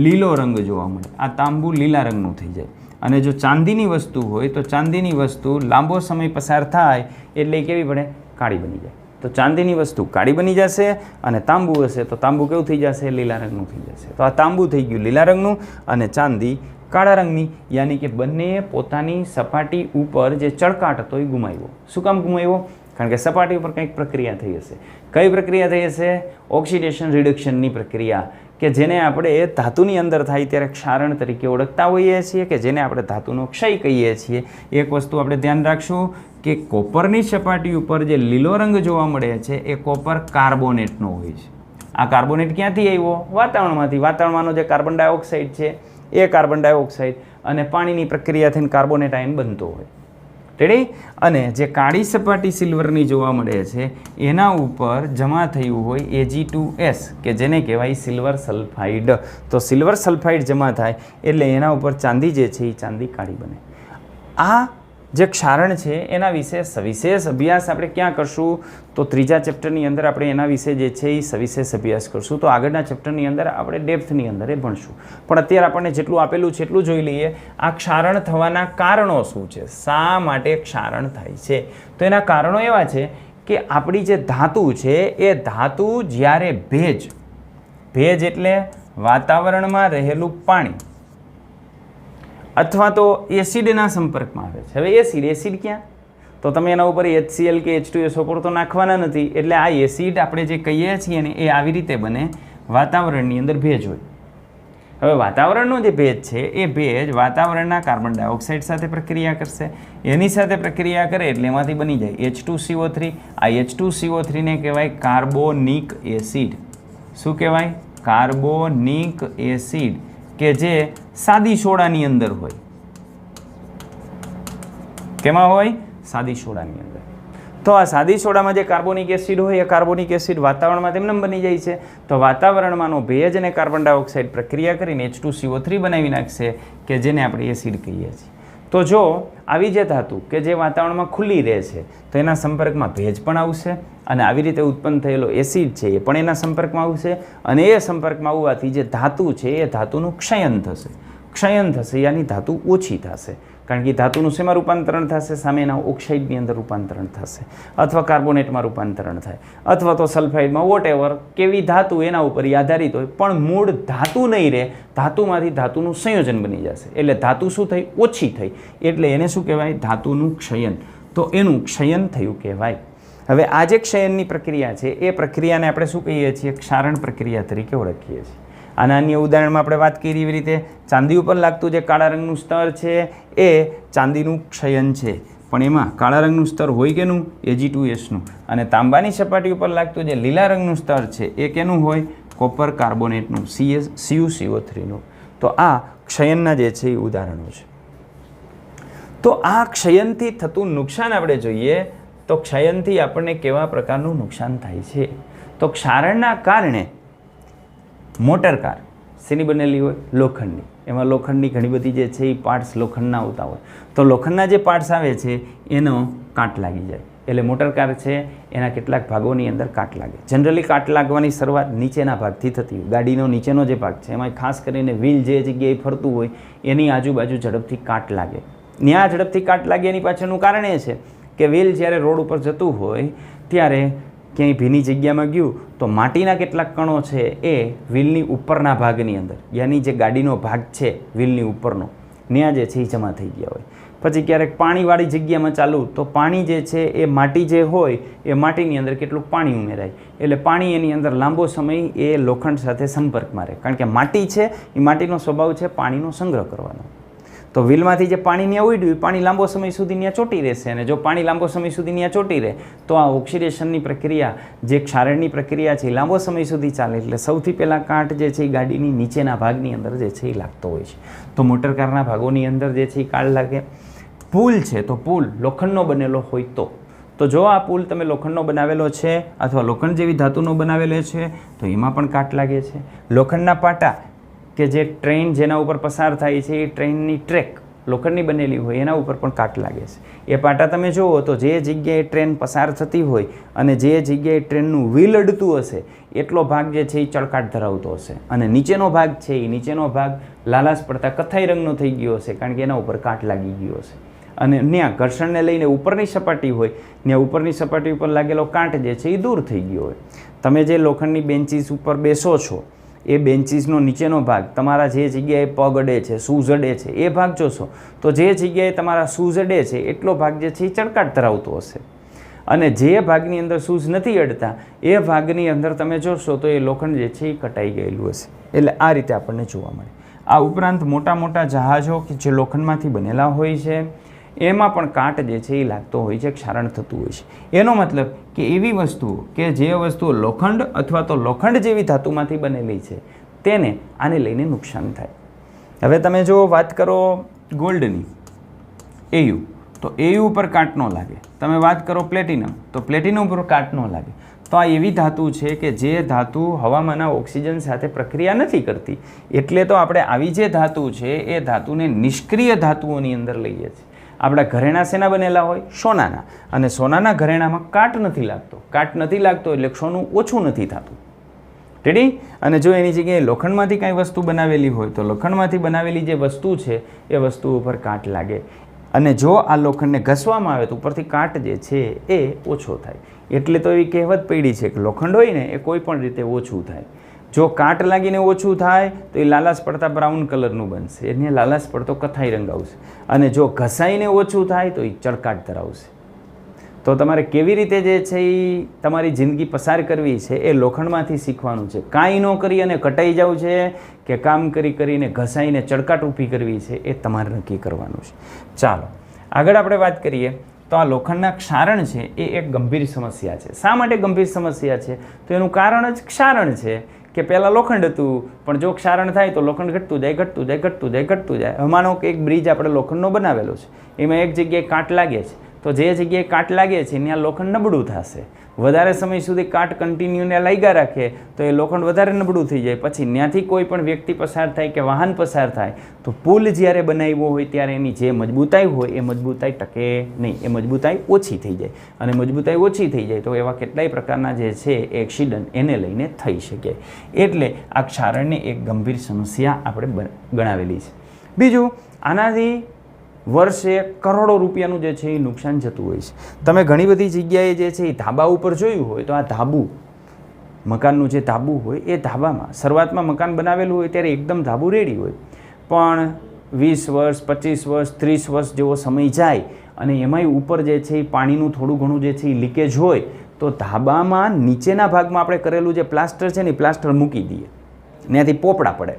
લીલો રંગ જોવા મળે. આ તાંબુ લીલા રંગનું થઈ જાય. અને જો ચાંદીની વસ્તુ હોય તો ચાંદીની વસ્તુ લાંબો સમય પસાર થાય એટલે કેવી પડે? કાળી બની જાય. તો ચાંદીની વસ્તુ કાળી બની જશે અને તાંબુ હશે તો તાંબુ કેવું થઈ જશે? લીલા રંગનું થઈ જશે. તો આ તાંબુ થઈ ગયું લીલા રંગનું અને ચાંદી કાળા રંગની. યાની કે બંને પોતાની સપાટી ઉપર જે ચળકાટ હતો એ ગુમાવ્યો. શું કામ ગુમાવ્યો? કારણ કે સપાટી ઉપર કંઈક પ્રક્રિયા થઈ હશે. કઈ પ્રક્રિયા થઈ હશે? ઓક્સિડેશન રિડક્શનની પ્રક્રિયા, કે જેને આપણે ધાતુની અંદર થાય ત્યારે ક્ષારણ તરીકે ઓળખતા હોઈએ છીએ, કે જેને આપણે ધાતુનો ક્ષય કહીએ છીએ. એક વસ્તુ આપણે ધ્યાન રાખશું કે કોપરની સપાટી ઉપર જે લીલો રંગ જોવા મળે છે એ કોપર કાર્બોનેટનો હોય છે. આ કાર્બોનેટ ક્યાંથી આવ્યો? વાતાવરણમાંથી. વાતાવરણમાંનો જે કાર્બન ડાયોક્સાઇડ છે એ કાર્બન ડાયોક્સાઇડ અને પાણીની પ્રક્રિયા થઈને કાર્બોનેટ આયન બનતો હોય. રેડી? અને જે કાળી સપાટી સિલ્વરની જોવા મળે છે એના ઉપર જમા થયું હોય Ag2S કે જેને કહેવાય સિલ્વર સલ્ફાઇડ. તો સિલ્વર સલ્ફાઇડ જમા થાય એટલે એના ઉપર ચાંદી જે છે એ ચાંદી કાળી બને. આ જે ક્ષારણ છે એના વિશે સવિશેષ અભ્યાસ આપણે ક્યાં કરશું? તો ત્રીજા ચેપ્ટરની અંદર આપણે એના વિશે જે છે એ સવિશેષ અભ્યાસ કરશું. તો આગળના ચેપ્ટરની અંદર આપણે ડેપ્થની અંદર એ ભણશું. પણ અત્યારે આપણને જેટલું આપેલું છે એટલું જોઈ લઈએ. આ ક્ષારણ થવાના કારણો શું છે? શા માટે ક્ષારણ થાય છે? તો એના કારણો એવા છે કે આપણી જે ધાતુ છે એ ધાતુ જ્યારે ભેજ એટલે વાતાવરણમાં રહેલું પાણી અથવા તો એસિડના સંપર્કમાં આવે છે. હવે એસિડ ક્યાં? તો તમે એના ઉપર HCl કે H2SO4 તો નાખવાના નથી. એટલે આ એસિડ આપણે જે કહીએ છીએ ને એ આવી રીતે બને, વાતાવરણની અંદર ભેજ હોય. હવે વાતાવરણનો જે ભેજ છે એ ભેજ વાતાવરણના કાર્બન ડાયોક્સાઇડ સાથે પ્રક્રિયા કરશે. એની સાથે પ્રક્રિયા કરે એટલે એમાંથી બની જાય H2CO3. આ H2CO3 ને કહેવાય કાર્બોનિક એસિડ. શું કહેવાય? કાર્બોનિક એસિડ, કે જે સાદી સોડાની અંદર હોય. કેમાં હોય? સાદી સોડાની અંદર. તો આ સાદી સોડામાં જે કાર્બોનિક એસિડ હોય એ કાર્બોનિક એસિડ વાતાવરણમાં તેમને બની જાય છે. તો વાતાવરણમાંનો ભેજ અને કાર્બન ડાયોક્સાઇડ પ્રક્રિયા કરીને H2CO3 બનાવી નાખશે, કે જેને આપણે એસિડ કહીએ છીએ. તો જો આવી જે ધાતુ કે જે વાતાવરણમાં ખુલ્લી રહે છે તો એના સંપર્કમાં ભેજ પણ આવશે, અને આવી રીતે ઉત્પન્ન થયેલો એસિડ છે એ પણ એના સંપર્કમાં આવશે, અને એ સંપર્કમાં આવવાથી જે ધાતુ છે એ ધાતુનું ક્ષયન થશે. ક્ષયન થશે યાની ધાતુ ઓછી થશે, કારણ કે ધાતુનું શેમાં રૂપાંતરણ થશે? સામેના ઓક્સાઇડની અંદર રૂપાંતરણ થશે, અથવા કાર્બોનેટમાં રૂપાંતરણ થાય, અથવા તો સલ્ફાઇડમાં, વોટએવર કેવી ધાતુ એના ઉપર આધારિત હોય, પણ મૂળ ધાતુ નહીં રહે, ધાતુમાંથી ધાતુનું સંયોજન બની જશે. એટલે ધાતુ શું થઈ? ઓછી થઈ. એટલે એને શું કહેવાય? ધાતુનું ક્ષયન. તો એનું ક્ષયન થયું કહેવાય. હવે આ જે ક્ષયનની પ્રક્રિયા છે એ પ્રક્રિયાને આપણે શું કહીએ છીએ? ક્ષારણ પ્રક્રિયા તરીકે ઓળખીએ છીએ. આના અન્ય ઉદાહરણમાં આપણે વાત કરી એવી રીતે ચાંદી ઉપર લાગતું જે કાળા રંગનું સ્તર છે એ ચાંદીનું ક્ષયન છે, પણ એમાં કાળા રંગનું સ્તર હોય કેનું? Ag2Sનું. અને તાંબાની સપાટી ઉપર લાગતું જે લીલા રંગનું સ્તર છે એ કેનું હોય? કોપર કાર્બોનેટનું, CuCO3નું. તો આ ક્ષયનના જે છે એ ઉદાહરણો છે. તો આ ક્ષયનથી થતું નુકસાન આપણે જોઈએ તો ક્ષયનથી આપણને કેવા પ્રકારનું નુકસાન થાય છે? તો ક્ષારણના કારણે મોટર કાર શેની બનેલી હોય? લોખંડની. એમાં લોખંડની ઘણી બધી જે છે એ પાર્ટ્સ લોખંડના આવતા હોય. તો લોખંડના જે પાર્ટ્સ આવે છે એનો કાટ લાગી જાય. એટલે મોટર કાર છે એના કેટલાક ભાગોની અંદર કાટ લાગે. જનરલી કાટ લાગવાની શરૂઆત નીચેના ભાગથી થતી હોય. ગાડીનો નીચેનો જે ભાગ છે એમાં ખાસ કરીને વ્હીલ જે જગ્યાએ ફરતું હોય એની આજુબાજુ ઝડપથી કાટ લાગે. ત્યાં ઝડપથી કાટ લાગે એની પાછળનું કારણ એ છે કે વ્હીલ જ્યારે રોડ ઉપર જતું હોય ત્યારે ક્યાંય ભીની જગ્યામાં ગયું તો માટીના કેટલાક કણો છે એ વ્હીલની ઉપરના ભાગની અંદર, યાની જે ગાડીનો ભાગ છે વ્હીલની ઉપરનો, ત્યાં જે છે એ જમા થઈ ગયા હોય. પછી ક્યારેક પાણીવાળી જગ્યામાં ચાલુ તો પાણી જે છે એ માટી જે હોય એ માટીની અંદર કેટલુંક પાણી ઉમેરાય, એટલે પાણી એની અંદર લાંબો સમય એ લોખંડ સાથે સંપર્કમાં રહે, કારણ કે માટી છે એ માટીનો સ્વભાવ છે પાણીનો સંગ્રહ કરવાનો. તો વ્હીલમાંથી જે પાણી ત્યાં ઉડ્યું પાણી લાંબો સમય સુધી ત્યાં ચોટી રહેશે, અને જો પાણી લાંબો સમય સુધી ત્યાં ચોટી રહે તો આ ઓક્સિડેશનની પ્રક્રિયા જે ક્ષારણની પ્રક્રિયા છે એ લાંબો સમય સુધી ચાલે. એટલે સૌથી પહેલાં કાંટ જે છે એ ગાડીની નીચેના ભાગની અંદર જે છે એ લાગતો હોય છે. તો મોટરકારના ભાગોની અંદર જે છે એ કાળ લાગે. પુલ છે તો પુલ લોખંડનો બનેલો હોય તો જો આ પુલ તમે લોખંડનો બનાવેલો છે અથવા લોખંડ જેવી ધાતુનો બનાવેલો છે તો એમાં પણ કાટ લાગે છે. લોખંડના પાટા કે જે ટ્રેન જેના ઉપર પસાર થાય છે એ ટ્રેનની ટ્રેક લોખંડની બનેલી હોય એના ઉપર પણ કાટ લાગે છે. એ પાટા તમે જુઓ તો જે જગ્યાએ ટ્રેન પસાર થતી હોય અને જે જગ્યાએ ટ્રેનનું વ્હીલ અડતું હશે એટલો ભાગ જે છે એ ચળકાટ ધરાવતો હશે, અને નીચેનો ભાગ છે એ નીચેનો ભાગ લાલાશ પડતા કથ્થાઈ રંગનો થઈ ગયો હશે, કારણ કે એના ઉપર કાટ લાગી ગયો હશે. અને ત્યાં ઘર્ષણને લઈને ઉપરની સપાટી હોય ત્યાં ઉપરની સપાટી ઉપર લાગેલો કાંટ જે છે એ દૂર થઈ ગયો હોય. તમે જે લોખંડની બેન્ચીસ ઉપર બેસો છો એ બેન્ચીસનો નીચેનો ભાગ તમારા જે જગ્યાએ પગ અડે છે, શૂઝ અડે છે એ ભાગ જોશો તો જે જગ્યાએ તમારા શૂઝ અડે છે એટલો ભાગ જે છે એ ચળકાટ ધરાવતો હશે, અને જે ભાગની અંદર શૂઝ નથી અડતા એ ભાગની અંદર તમે જોશો તો એ લોખંડ જે છે એ કટાઈ ગયેલું હશે. એટલે આ રીતે આપણને જોવા મળે. આ ઉપરાંત મોટા મોટા જહાજો કે જે લોખંડમાંથી બનેલા હોય છે એમાં પણ કાટ જે છે એ લાગતો હોય છે, ક્ષારણ થતું હોય છે. એનો મતલબ કે એવી વસ્તુઓ કે જે વસ્તુઓ લોખંડ અથવા તો લોખંડ જેવી ધાતુમાંથી બનેલી છે તેને આને લઈને નુકસાન થાય. હવે તમે જો વાત કરો ગોલ્ડની AU તો AU ઉપર કાટ ન લાગે. તમે વાત કરો પ્લેટિનમ તો પ્લેટિનમ ઉપર કાટ ન લાગે. તો આ એવી ધાતુ છે કે જે ધાતુ હવામાંના ઓક્સિજન સાથે પ્રક્રિયા નથી કરતી, એટલે તો આપણે આવી જે ધાતુ છે એ ધાતુને નિષ્ક્રિય ધાતુઓની અંદર લઈએ છીએ. આપણા ઘરેણાં શેના બનેલા હોય? સોનાના. અને સોનાના ઘરેણામાં કાટ નથી લાગતો. કાટ નથી લાગતો એટલે સોનું ઓછું નથી થતું. રેડી? અને જો એની જગ્યાએ લોખંડમાંથી કાંઈ વસ્તુ બનાવેલી હોય તો લોખંડમાંથી બનાવેલી જે વસ્તુ છે એ વસ્તુ ઉપર કાટ લાગે, અને જો આ લોખંડને ઘસવામાં આવે તો ઉપરથી કાટ જે છે એ ઓછો થાય. એટલે તો એવી કહેવત પડી છે કે લોખંડ હોય ને એ કોઈ પણ રીતે ઓછું થાય. જો કાટ લાગીને ઓછું થાય તો એ લાલાશ પડતા બ્રાઉન કલરનું બનશે, એને લાલાશ પડતો કથાઈ રંગ આવશે. અને જો ઘસાઈને ઓછું થાય તો એ ચળકાટ ધરાવશે. તો તમારે કેવી રીતે જે છે એ તમારી જિંદગી પસાર કરવી છે એ લોખંડમાંથી શીખવાનું છે. કાંઈ ન કરી અને કટાઈ જવું છે કે કામ કરી કરીને ઘસાઈને ચળકાટ ઊભી કરવી છે એ તમારે નક્કી કરવાનું છે. ચાલો આગળ આપણે વાત કરીએ તો આ લોખંડના ક્ષારણ છે એ એક ગંભીર સમસ્યા છે. શા માટે ગંભીર સમસ્યા છે? તો એનું કારણ જ ક્ષારણ છે કે પહેલાં લોખંડ હતું, પણ જો ક્ષારણ થાય તો લોખંડ ઘટતું જાય ઘટતું જાય ઘટતું જાય ઘટતું જાય. હવે માનો કે એક બ્રિજ આપણે લોખંડનો બનાવેલો છે, એમાં એક જગ્યાએ કાટ લાગે છે, તો જે જગ્યાએ કાટ લાગે છે ત્યાં લોખંડ નબળું થશે. વધારે સમય સુધી કાટ કન્ટિન્યુને લાગ્યા રાખે તો એ લોખંડ વધારે નબળું થઈ જાય. પછી ત્યાંથી કોઈ પણ વ્યક્તિ પસાર થાય કે વાહન પસાર થાય તો પુલ જ્યારે બનાવ્યો હોય ત્યારે એની જે મજબૂતાઈ હોય એ મજબૂતાઈ ટકે નહીં, એ મજબૂતાઈ ઓછી થઈ જાય. અને મજબૂતાઈ ઓછી થઈ જાય તો એવા કેટલાય પ્રકારના જે છે એક્સિડન્ટ એને લઈને થઈ શકે. એટલે આ ક્ષારણની એક ગંભીર સમસ્યા આપણે ગણાવેલી છે. બીજું, આનાથી વર્ષે કરોડો રૂપિયાનું જે છે એ નુકસાન જતું હોય છે. તમે ઘણી બધી જગ્યાએ જે છે એ ધાબા ઉપર જોયું હોય તો આ ધાબુ, મકાનનું જે ધાબુ હોય એ ધાબામાં શરૂઆતમાં મકાન બનાવેલું હોય ત્યારે એકદમ ધાબુ રેડી હોય, પણ 20 વર્ષ 25 વર્ષ 30 વર્ષ જેવો સમય જાય અને એમાંય ઉપર જે છે એ પાણીનું થોડું ઘણું જે છે એ લીકેજ હોય તો ધાબામાં નીચેના ભાગમાં આપણે કરેલું જે પ્લાસ્ટર છે ને એ પ્લાસ્ટર મૂકી દઈએ, ત્યાંથી પોપડા પડે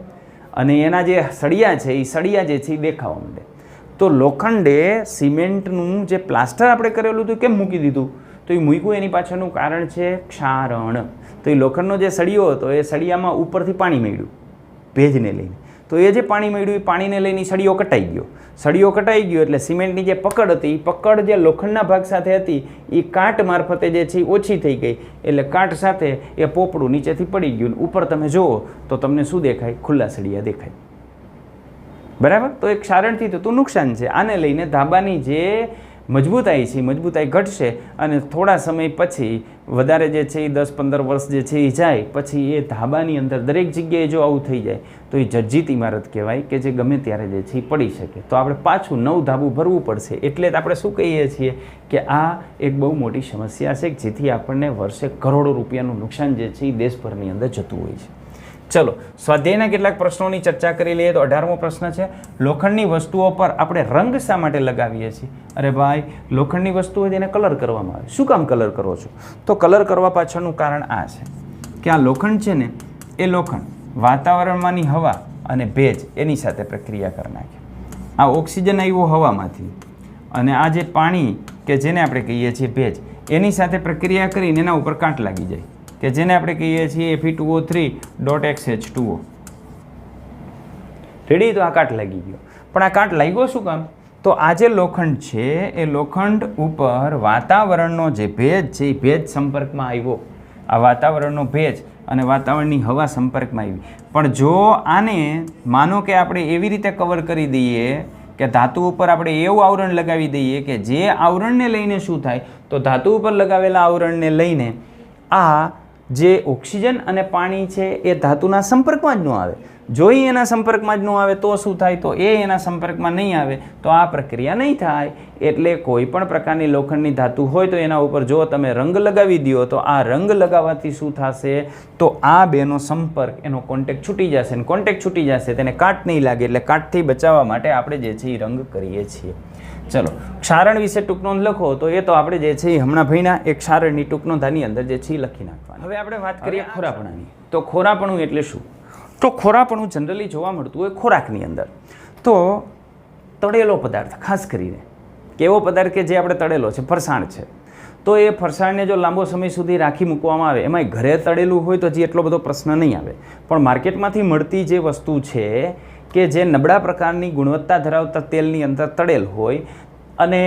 અને એના જે સળિયા છે એ સળિયા જે છે એ દેખાવા માંડે. તો લોખંડે સિમેન્ટનું જે પ્લાસ્ટર આપણે કરેલું હતું કેમ મૂકી દીધું? તો એ મૂક્યું એની પાછળનું કારણ છે ક્ષારણ. તો એ લોખંડનો જે સળિયો હતો એ સળિયામાં ઉપરથી પાણી મળ્યું ભેજને લઈને, તો એ જે પાણી મળ્યું એ પાણીને લઈને સળિયો કટાઈ ગયો. સળિયો કટાઈ ગયો એટલે સિમેન્ટની જે પકડ હતી એ પકડ જે લોખંડના ભાગ સાથે હતી એ કાટ મારફતે જે છે એ ઓછી થઈ ગઈ, એટલે કાટ સાથે એ પોપડું નીચેથી પડી ગયું. ઉપર તમે જુઓ તો તમને શું દેખાય? ખુલ્લા સળિયા દેખાય. બરાબર? તો એક ક્ષારણથી થતું નુકસાન છે. આને લઈને ધાબાની જે મજબૂતાઈ છે મજબૂતાઈ ઘટશે અને થોડા સમય પછી વધારે જે છે એ 10-15 વર્ષ જે છે એ જાય પછી એ ધાબાની અંદર દરેક જગ્યાએ જો આવું થઈ જાય તો એ જર્જિત ઇમારત કહેવાય કે જે ગમે ત્યારે જે છે એ પડી શકે. તો આપણે પાછું નવું ધાબું ભરવું પડશે. એટલે જ આપણે શું કહીએ છીએ કે આ એક બહુ મોટી સમસ્યા છે જેથી આપણને વર્ષે કરોડો રૂપિયાનું નુકસાન જે છે એ દેશભરની અંદર જતું હોય છે. ચલો સ્વાધ્યાયના કેટલાક પ્રશ્નોની ચર્ચા કરી લઈએ. તો 18મો પ્રશ્ન છે, લોખંડની વસ્તુઓ પર આપણે રંગ શા માટે લગાવીએ છીએ? અરે ભાઈ, લોખંડની વસ્તુ હોય તેને કલર કરવામાં આવે. શું કામ કલર કરો છો? તો કલર કરવા પાછળનું કારણ આ છે કે આ લોખંડ છે ને એ લોખંડ વાતાવરણમાંની હવા અને ભેજ એની સાથે પ્રક્રિયા કરી નાખે. આ ઓક્સિજન આવ્યો હવામાંથી અને આ જે પાણી કે જેને આપણે કહીએ છીએ ભેજ એની સાથે પ્રક્રિયા કરીને એના ઉપર કાંટ લાગી જાય કે જેને આપણે કહીએ છીએ Fe2O3.XH2O. રેડી? તો આ કાટ લાગી ગયો. પણ આ કાટ લાગ્યો શું કામ? તો આ જે લોખંડ છે એ લોખંડ ઉપર વાતાવરણનો જે ભેજ છે એ ભેજ સંપર્કમાં આવ્યો. આ વાતાવરણનો ભેજ અને વાતાવરણની હવા સંપર્કમાં આવી. પણ જો આને માનો કે આપણે એવી રીતે કવર કરી દઈએ કે ધાતુ ઉપર આપણે એવું આવરણ લગાવી દઈએ કે જે આવરણને લઈને શું થાય? તો ધાતુ ઉપર લગાવેલા આવરણને લઈને આ જે ઓક્સિજન અને પાણી છે એ ધાતુના સંપર્કમાં જ ન આવે. જો એના સંપર્કમાં જ ન આવે તો શું થાય? તો એ એના સંપર્કમાં નહીં આવે તો આ પ્રક્રિયા નહીં થાય. એટલે કોઈ પણ પ્રકારની લોખંડની ધાતુ હોય તો એના ઉપર જો તમે રંગ લગાવી દો તો આ રંગ લગાવવાથી શું થશે? તો આ બેનો સંપર્ક એનો કોન્ટેક્ટ છૂટી જશે અને કોન્ટેક્ટ છૂટી જશે તેને કાટ નહીં લાગે. એટલે કાટથી બચાવવા માટે આપણે જે છે એ રંગ કરીએ છીએ. ચલો ક્ષારણ વિશે ટૂંકનોંધ લખો તો એ તો આપણે જે છે એ હમણાં ભણ્યા. એક ક્ષારણની ટૂંકનોંધાની અંદર જે છે એ લખી નાખવાની. હવે આપણે વાત કરીએ ખોરાપણાની. તો ખોરાપણું એટલે શું? તો ખોરાપણું જનરલી જોવા મળતું હોય ખોરાકની અંદર. તો તળેલો પદાર્થ, ખાસ કરીને કેવો પદાર્થ કે જે આપણે તળેલો છે, ફરસાણ છે, તો એ ફરસાણને જો લાંબો સમય સુધી રાખી મૂકવામાં આવે, એમાંય ઘરે તળેલું હોય તો હજી એટલો બધો પ્રશ્ન નહીં આવે. પણ માર્કેટમાંથી મળતી જે વસ્તુ છે કે જે નબળા પ્રકારની ગુણવત્તા ધરાવતા તેલની અંદર તળેલ હોય અને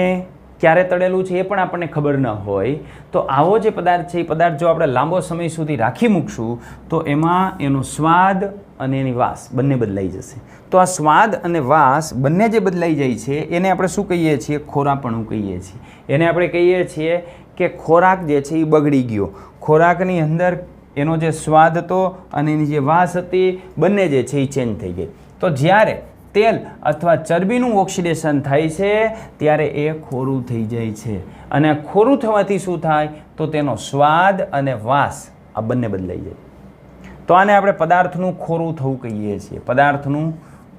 ક્યારે તળેલું છે એ પણ આપણને ખબર ન હોય, તો આવો જે પદાર્થ છે એ પદાર્થ જો આપણે લાંબો સમય સુધી રાખી મૂકશું તો એમાં એનો સ્વાદ અને એની વાસ બંને બદલાઈ જશે. તો આ સ્વાદ અને વાસ બંને જે બદલાઈ જાય છે એને આપણે શું કહીએ છીએ? ખોરાપણું કહીએ છીએ. એને આપણે કહીએ છીએ કે ખોરાક જે છે એ બગડી ગયો. ખોરાકની અંદર એનો જે સ્વાદ હતો અને એની જે વાસ હતી બંને જે છે એ ચેન્જ થઈ ગઈ. તો જ્યારે તેલ અથવા ચરબીનું ઓક્સિડેશન થાય છે ત્યારે એ ખોરું થઈ જાય છે. અને ખોરું થવાથી શું થાય? તો તેનો સ્વાદ અને વાસ આ બંને બદલાઈ જાય. તો આને આપણે પદાર્થનું ખોરું થવું કહીએ છીએ, પદાર્થનું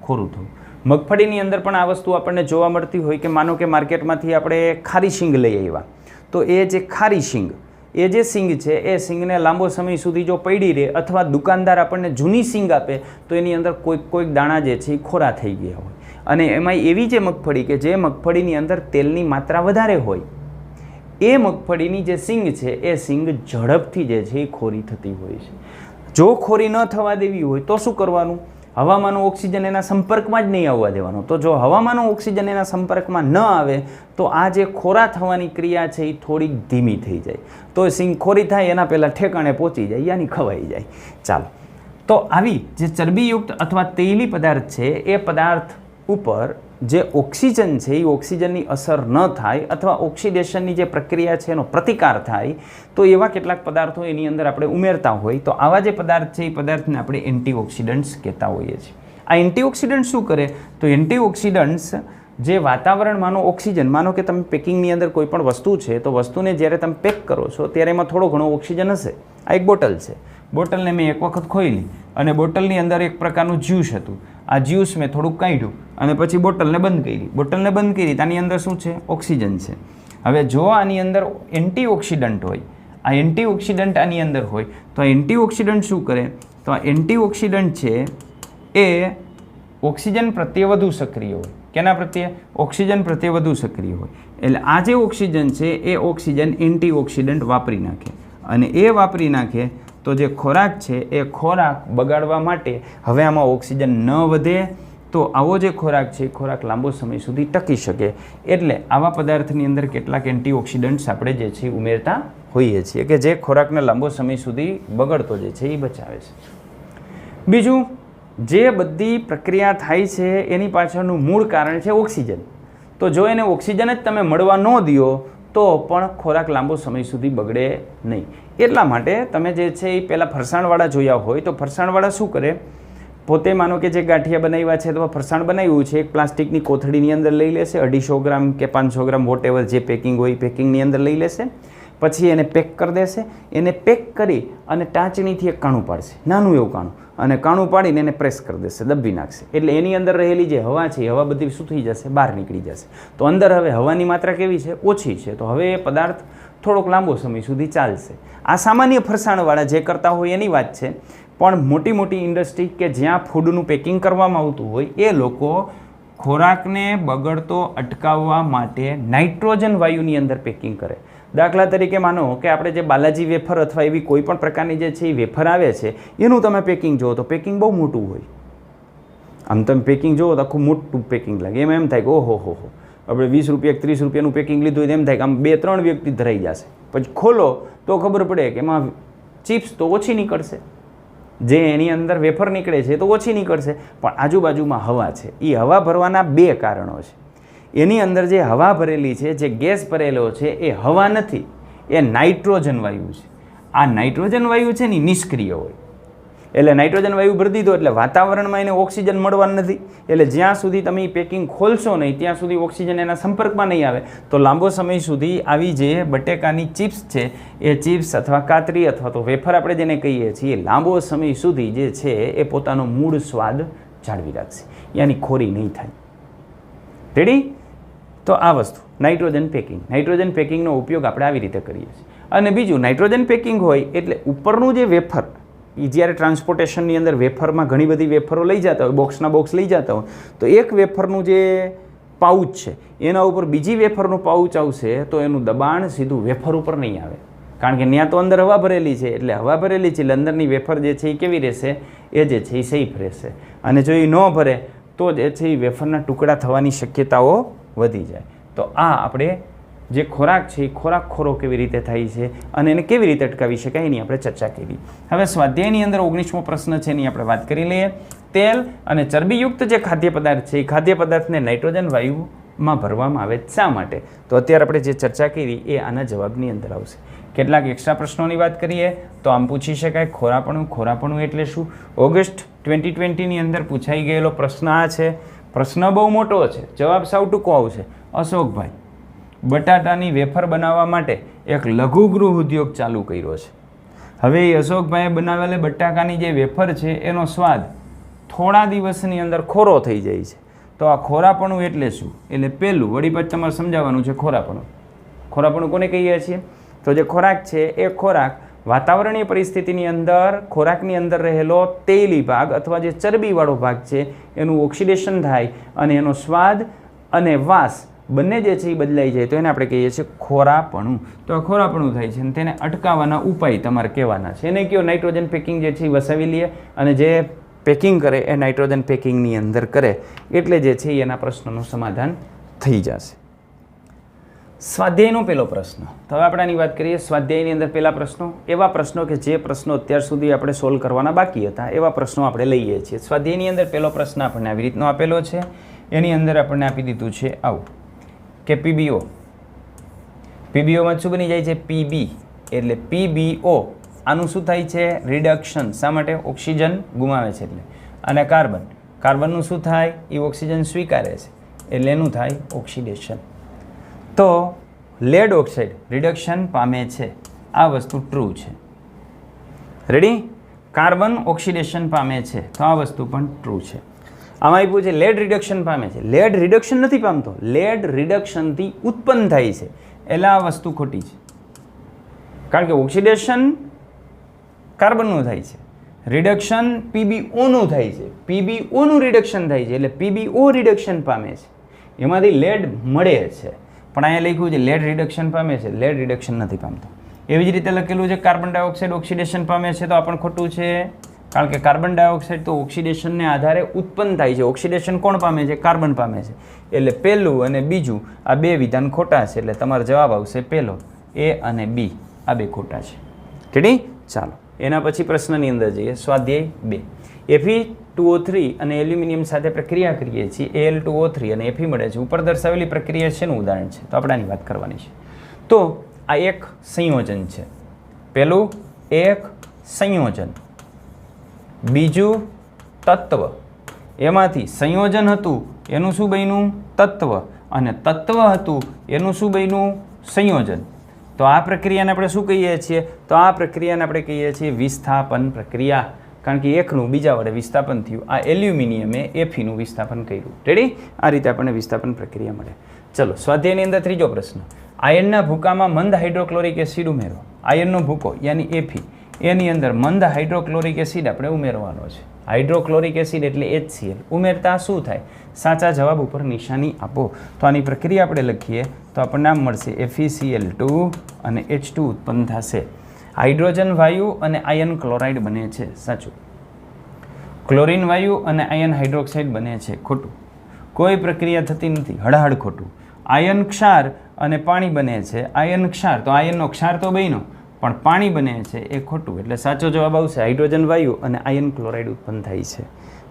ખોરું થવું. મગફળીની અંદર પણ આ વસ્તુ આપણને જોવા મળતી હોય કે માનો કે માર્કેટમાંથી આપણે ખારી શીંગ લઈ આવ્યા, તો એ જે ખારી શીંગ, એ જે શીંગ છે એ શીંગને લાંબો સમય સુધી જો પડી રહે અથવા દુકાનદાર આપણને જૂની શીંગ આપે તો એની અંદર કોઈક દાણા જે છે એ ખોરા થઈ ગયા હોય. અને એમાં એવી જે મગફળી કે જે મગફળીની અંદર તેલની માત્રા વધારે હોય, એ મગફળીની જે શીંગ છે એ શીંગ ઝડપથી જે છે એ ખોરી થતી હોય છે. જો ખોરી ન થવા દેવી હોય તો શું કરવાનું? હવામાંનો ઓક્સિજન એના સંપર્કમાં જ નહીં આવવા દેવાનો. તો જો હવામાંનો ઓક્સિજન એના સંપર્કમાં ન આવે તો આ જે ખોરા થવાની ક્રિયા છે એ થોડીક ધીમી થઈ જાય, તો શીંગ ખોરી થાય એના પહેલાં ઠેકાણે પહોંચી જાય, યાની ખવાઈ જાય. ચાલો, તો આવી જે ચરબીયુક્ત અથવા તેલી પદાર્થ છે એ પદાર્થ ઉપર જે ઓક્સિજન છે એ ઓક્સિજનની અસર ન થાય અથવા ઓક્સિડેશનની જે પ્રક્રિયા છે એનો પ્રતિકાર થાય, તો એવા કેટલાક પદાર્થો એની અંદર આપણે ઉમેરતા હોય, તો આવા જે પદાર્થ છે એ પદાર્થને આપણે એન્ટીઓક્સિડન્ટ્સ કહેતા હોઈએ છીએ. આ એન્ટીઓક્સિડન્ટ શું કરે? તો એન્ટીઓક્સિડન્ટ્સ જે વાતાવરણમાંનો ઓક્સિજન, માનો કે તમે પેકિંગની અંદર કોઈ પણ વસ્તુ છે તો વસ્તુને જ્યારે તમે પેક કરો છો ત્યારે એમાં થોડો ઘણો ઓક્સિજન હશે. આ એક બોટલ છે, બોટલને મેં એક વખત ખોલી અને બોટલની અંદર એક પ્રકારનું જ્યુસ હતું. આ જ્યુસ મેં થોડુંક કાઢ્યું અને પછી બોટલને બંધ કરી. બોટલને બંધ કરી આની અંદર શું છે? ઓક્સિજન છે. હવે જો આની અંદર એન્ટીઓક્સિડન્ટ હોય, આ એન્ટીઓક્સિડન્ટ આની અંદર હોય તો આ એન્ટીઓક્સિડન્ટ શું કરે? તો આ એન્ટીઓક્સિડન્ટ છે એ ઓક્સિજન પ્રત્યે વધુ સક્રિય હોય. કેના પ્રત્યે? ઓક્સિજન પ્રત્યે વધુ સક્રિય હોય. એટલે આ જે ઓક્સિજન છે એ ઓક્સિજન એન્ટીઓક્સિડન્ટ વાપરી નાખે, અને એ વાપરી નાખે તો જે ખોરાક છે એ ખોરાક બગાડવા માટે હવે આમાં ઓક્સિજન ન વધે, તો આવો જે ખોરાક છે એ ખોરાક લાંબો સમય સુધી ટકી શકે. એટલે આવા પદાર્થની અંદર કેટલાક એન્ટીઓક્સિડન્ટ્સ આપણે જે છે ઉમેરતા હોઈએ છીએ કે જે ખોરાકને લાંબો સમય સુધી બગડતો જે છે એ બચાવે છે. બીજું, જે બધી પ્રક્રિયા થાય છે એની પાછળનું મૂળ કારણ છે ઓક્સિજન. તો જો એને ઓક્સિજન જ તમે મળવા ન દો તો પણ ખોરાક લાંબો સમય સુધી બગડે નહીં. એટલા માટે તમે જે છે એ પહેલાં ફરસાણવાળા જોયા હોય તો ફરસાણવાળા શું કરે? પોતે માનો કે જે ગાંઠિયા બનાવ્યા છે અથવા ફરસાણ બનાવ્યું છે, એક પ્લાસ્ટિકની કોથળીની અંદર લઈ લેશે, 250 ગ્રામ કે 500 ગ્રામ વોટ એવર જે પેકિંગ હોય પેકિંગની અંદર લઈ લેશે, પછી એને પેક કરી દેશે. એને પેક કરી અને ટાંચણીથી એક કાણું પાડશે, નાનું એવું કાણું, અને કાણું પાડીને એને પ્રેસ કરી દેશે, દબી નાખશે. એટલે એની અંદર રહેલી જે હવા છે એ હવા બધી શું થઈ જશે? બહાર નીકળી જશે. તો અંદર હવે હવાની માત્રા કેવી છે? ઓછી છે. તો હવે એ પદાર્થ થોડોક લાંબો સમય સુધી ચાલશે. આ સામાન્ય ફરસાણવાળા જે કરતા હોય એની વાત છે, પણ મોટી મોટી ઇન્ડસ્ટ્રી કે જ્યાં ફૂડનું પેકિંગ કરવામાં આવતું હોય એ લોકો ખોરાકને બગડતો અટકાવવા માટે નાઇટ્રોજન વાયુની અંદર પેકિંગ કરે. દાખલા તરીકે માનો કે આપણે જે બાલાજી વેફર અથવા એવી કોઈ પણ પ્રકારની જે છે એ વેફર આવે છે એનું તમે પેકિંગ જુઓ તો પેકિંગ બહુ મોટું હોય. આમ તમે પેકિંગ જુઓ તો આખું મોટું પેકિંગ લાગે. એમ થાય કે ઓહો હો, આપણે 20 રૂપિયા 30 રૂપિયાનું પેકિંગ લીધું હોય એમ થાય કે આમ 2-3 વ્યક્તિ ધરાઈ જશે. પછી ખોલો તો ખબર પડે કે એમાં ચિપ્સ તો ઓછી નીકળશે, જે એની અંદર વેફર નીકળે છે તો ઓછી નીકળશે, પણ આજુબાજુમાં હવા છે. એ હવા ભરવાના 2 કારણો છે. એની અંદર જે હવા ભરેલી છે, જે ગેસ ભરેલો છે એ હવા નથી, એ નાઇટ્રોજન વાયુ છે. આ નાઇટ્રોજન વાયુ છે ને નિષ્ક્રિય હોય. એટલે નાઇટ્રોજન વાયુ ભરી દીધો એટલે વાતાવરણમાં એને ઓક્સિજન મળવાનું નથી. એટલે જ્યાં સુધી તમે એ પેકિંગ ખોલશો નહીં ત્યાં સુધી ઓક્સિજન એના સંપર્કમાં નહીં આવે, તો લાંબો સમય સુધી આવી જે બટેકાની ચિપ્સ છે એ ચિપ્સ અથવા કાતરી અથવા તો વેફર આપણે જેને કહીએ છીએ લાંબો સમય સુધી જે છે એ પોતાનો મૂળ સ્વાદ જાળવી રાખશે, યાની ખોરી નહીં થાય. રેડી? તો આ વસ્તુ નાઇટ્રોજન પેકિંગ. નાઇટ્રોજન પેકિંગનો ઉપયોગ આપણે આવી રીતે કરીએ છીએ. અને બીજું, નાઇટ્રોજન પેકિંગ હોય એટલે ઉપરનું જે વેફર, એ જ્યારે ટ્રાન્સપોર્ટેશનની અંદર વેફરમાં ઘણી બધી વેફરો લઈ જતા હોય, બોક્સના બોક્સ લઈ જતા હોય, તો એક વેફરનું જે પાઉચ છે એના ઉપર બીજી વેફરનું પાઉચ આવશે તો એનું દબાણ સીધું વેફર ઉપર નહીં આવે, કારણ કે ત્યાં તો અંદર હવા ભરેલી છે. એટલે હવા ભરેલી છે એટલે અંદરની વેફર જે છે એ કેવી રહેશે? એ જે છે એ સેફ રહેશે. અને જો એ ન ભરે તો જે છે એ વેફરના ટુકડા થવાની શક્યતાઓ વધી જાય. તો આ આપણે જે ખોરાક છે એ ખોરાક ખોરો કેવી રીતે થાય છે અને એને કેવી રીતે અટકાવી શકાય એની આપણે ચર્ચા કરી. હવે સ્વાધ્યાયની અંદર 19મો પ્રશ્ન છે એની આપણે વાત કરી લઈએ. તેલ અને ચરબીયુક્ત જે ખાદ્ય પદાર્થ છે એ ખાદ્ય પદાર્થને નાઇટ્રોજન વાયુમાં ભરવામાં આવે શા માટે? તો અત્યારે આપણે જે ચર્ચા કરી એ આના જવાબની અંદર આવશે. કેટલાક એક્સ્ટ્રા પ્રશ્નોની વાત કરીએ તો આમ પૂછી શકાય, ખોરાપણું. ખોરાપણું એટલે શું? ઓગસ્ટ 2020ની અંદર પૂછાઈ ગયેલો પ્રશ્ન આ છે. પ્રશ્ન બહુ મોટો છે, જવાબ સાવ ટૂંકો આવશે. અશોકભાઈ બટાટાની વેફર બનાવવા માટે એક લઘુગૃહ ઉદ્યોગ ચાલુ કર્યો છે. હવે એ અશોકભાઈએ બનાવેલી બટાકાની જે વેફર છે એનો સ્વાદ થોડા દિવસની અંદર ખોરો થઈ જાય છે. તો આ ખોરાપણું એટલે શું? એટલે પહેલું વળી પાછું તમારે સમજાવવાનું છે ખોરાપણું. ખોરાપણું કોને કહીએ છીએ? તો જે ખોરાક છે એ ખોરાક વાતાવરણીય પરિસ્થિતિની અંદર ખોરાકની અંદર રહેલો તેલી ભાગ અથવા જે ચરબીવાળો ભાગ છે એનું ઓક્સિડેશન થાય અને એનો સ્વાદ અને વાસ બંને જે છે એ બદલાઈ જાય તો એને આપણે કહીએ છીએ ખોરાપણું. તો આ ખોરાપણું થાય છે અને તેને અટકાવવાના ઉપાય તમારે કહેવાના છે. એને કયો નાઇટ્રોજન પેકિંગ જે છે એ વસાવી લઈએ અને જે પેકિંગ કરે એ નાઇટ્રોજન પેકિંગની અંદર કરે એટલે જે છે એના પ્રશ્નનું સમાધાન થઈ જશે. સ્વાધ્યાયનો પહેલો પ્રશ્ન. તો હવે આપણે આની વાત કરીએ. સ્વાધ્યાયની અંદર પહેલા પ્રશ્નો, એવા પ્રશ્નો કે જે પ્રશ્નો અત્યાર સુધી આપણે સોલ્વ કરવાના બાકી હતા એવા પ્રશ્નો આપણે લઈએ છીએ. સ્વાધ્યાયની અંદર પહેલો પ્રશ્ન આપણને આવી રીતનો આપેલો છે. એની અંદર આપણને આપી દીધું છે આવું કે પીબીઓ, પીબીઓમાં શું બની જાય છે? પીબી એટલે પીબીઓ. આનું શું થાય છે? રિડક્શન. શા માટે? ઓક્સિજન ગુમાવે છે એટલે. અને કાર્બન, કાર્બનનું શું થાય? એ ઓક્સિજન સ્વીકારે છે એટલે એનું થાય ઓક્સિડેશન. તો લેડ ઓક્સાઇડ રિડક્શન પામે છે, આ વસ્તુ ટ્રુ છે. રેડી? કાર્બન ઓક્સિડેશન પામે છે તો આ વસ્તુ પણ ટ્રુ છે. આમાં આપ્યું છે લેડ રિડક્શન પામે છે. લેડ રિડક્શન નથી પામતો, લેડ રિડક્શનથી ઉત્પન્ન થાય છે એટલે આ વસ્તુ ખોટી છે. કારણ કે ઓક્સિડેશન કાર્બનનું થાય છે, રિડક્શન પીબીઓનું થાય છે, પીબીઓનું રિડક્શન થાય છે એટલે પીબીઓ રિડક્શન પામે છે, એમાંથી લેડ મળે છે. પણ અહીંયા લખ્યું છે લેડ રિડક્શન પામે છે, લેડ રિડક્શન નથી પામતો. એવી જ રીતે લખેલું છે કાર્બન ડાયોક્સાઇડ ઓક્સિડેશન પામે છે તો આ પણ ખોટું છે. કારણ કે કાર્બન ડાયોક્સાઇડ તો ઓક્સિડેશનને આધારે ઉત્પન્ન થાય છે. ઓક્સિડેશન કોણ પામે છે? કાર્બન પામે છે. એટલે પહેલું અને બીજું આ બે વિધાન ખોટા છે એટલે તમારો જવાબ આવશે પહેલો, એ અને બી આ બે ખોટા છે. રેડી? ચાલો એના પછી પ્રશ્નની અંદર જઈએ. સ્વાધ્યાય 2. Fe2O3 અને એલ્યુમિનિયમ સાથે પ્રક્રિયા કરીએ છીએ. Al2O3 અને Fe મળે છે. ઉપર દર્શાવેલી પ્રક્રિયા શેનું ઉદાહરણ છે? તો આપણે આની વાત કરવાની છે. તો આ એક સંયોજન છે. પહેલું એક સંયોજન, બીજું તત્વ. એમાંથી સંયોજન હતું એનું શું બન્યું? તત્વ. અને તત્વ હતું એનું શું બન્યું? સંયોજન. તો આ પ્રક્રિયાને આપણે શું કહીએ છીએ? તો આ પ્રક્રિયાને આપણે કહીએ છીએ વિસ્થાપન પ્રક્રિયા. કારણ કે એકનું બીજા વડે વિસ્થાપન થયું. આ એલ્યુમિનિયમે Feનું વિસ્થાપન કર્યું. રેડી? આ રીતે આપણને વિસ્થાપન પ્રક્રિયા મળે. ચલો સ્વાધ્યાયની અંદર ત્રીજો પ્રશ્ન. આયનના ભૂકામાં મંદ હાઇડ્રોક્લોરિક એસિડ ઉમેરો. આયનનો ભૂકો યાની Fe એની અંદર મંદ હાઇડ્રોક્લોરિક એસિડ આપણે ઉમેરવાનો છે. હાઇડ્રોક્લોરિક એસિડ એટલે HCl. ઉમેરતા શું થાય? સાચા જવાબ ઉપર નિશાની આપો. તો આની પ્રક્રિયા આપણે લખીએ તો આપણને નામ મળશે FeCl2 અને H2 ઉત્પન્ન થશે. હાઇડ્રોજન વાયુ અને આયન ક્લોરાઇડ બને છે. સાચું. ક્લોરીન વાયુ અને આયન હાઇડ્રોક્સાઇડ બને છે. ખોટું. કોઈ પ્રક્રિયા થતી નથી. હળહળ ખોટું. આયન ક્ષાર અને પાણી બને છે. આયન ક્ષાર તો આયનનો ક્ષાર તો બન્યો પણ પાણી બને છે એ ખોટું. એટલે સાચો જવાબ આવશે હાઇડ્રોજન વાયુ અને આયન ક્લોરાઇડ ઉત્પન્ન થાય છે.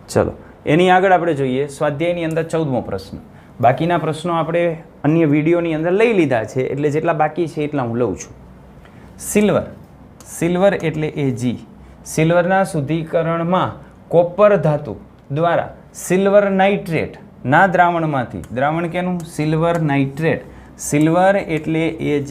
ચલો એની આગળ આપણે જોઈએ સ્વાધ્યાયની અંદર 14મો પ્રશ્ન. બાકીના પ્રશ્નો આપણે અન્ય વિડીયોની અંદર લઈ લીધા છે એટલે જેટલા બાકી છે એટલા હું લઉં છું. સિલ્વર, સિલ્વર એટલે Ag. સિલ્વરના શુદ્ધિકરણમાં કોપર ધાતુ દ્વારા સિલ્વર નાઇટ્રેટ ના દ્રાવણમાંથી, દ્રાવણ કેનું? Silver nitrate. સિલ્વર એટલે Ag+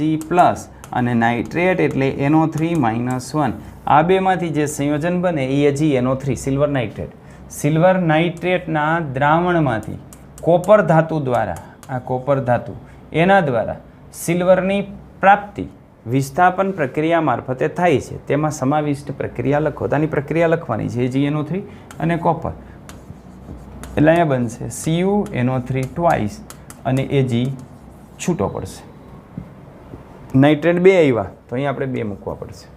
અને નાઇટ્રેટ એટલે NO3-1. આ બેમાંથી જે સંયોજન બને એ AgNO3 સિલ્વર નાઇટ્રેટ. સિલ્વર નાઇટ્રેટના દ્રાવણમાંથી કોપર ધાતુ દ્વારા, આ કોપર ધાતુ એના દ્વારા સિલ્વરની પ્રાપ્તિ વિસ્થાપન પ્રક્રિયા મારફતે થાય છે. તેમાં સમાવિષ્ટ પ્રક્રિયા લખો. તો આની પ્રક્રિયા લખવાની છે AgNO3 અને કોપર. એટલે અહીંયા બનશે CuNO3 ટ્વાઇસ અને Ag છૂટો પડશે. નાઇટ્રેટ 2 આવ્યા તો અહીંયા આપણે 2 મૂકવા પડશે.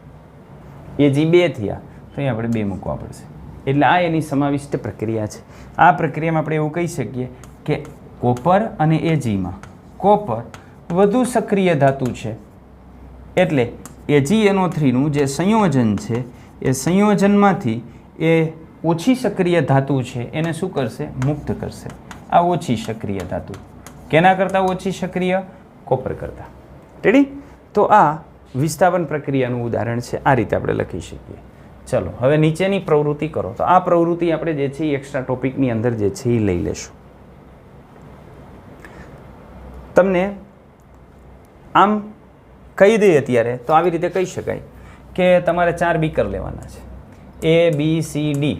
Ag 2 થયા તો અહીંયા આપણે 2 મૂકવા પડશે. એટલે આ એની સમાવિષ્ટ પ્રક્રિયા છે. આ પ્રક્રિયામાં આપણે એવું કહી શકીએ કે કોપર અને Agમાં કોપર વધુ સક્રિય ધાતુ છે એટલે AgNO3નું જે સંયોજન છે એ સંયોજનમાંથી એ ઓછી સક્રિય ધાતુ છે એને શું કરશે? મુક્ત કરશે. આ ઓછી સક્રિય ધાતુ કેના કરતાં ઓછી સક્રિય? કોપર કરતાં. રેડી? તો આ વિસ્થાપન પ્રક્રિયાનું ઉદાહરણ છે. આ રીતે આપણે લખી શકીએ. ચલો હવે નીચેની પ્રવૃત્તિ કરો. તો આ પ્રવૃત્તિ આપણે જે છે એ એક્સ્ટ્રા ટોપિકની અંદર જે છે એ લઈ લેશું. તમને આમ કહી દઈએ અત્યારે તો આવી રીતે કહી શકાય કે તમારે 4 બીકર લેવાના છે, A B C D.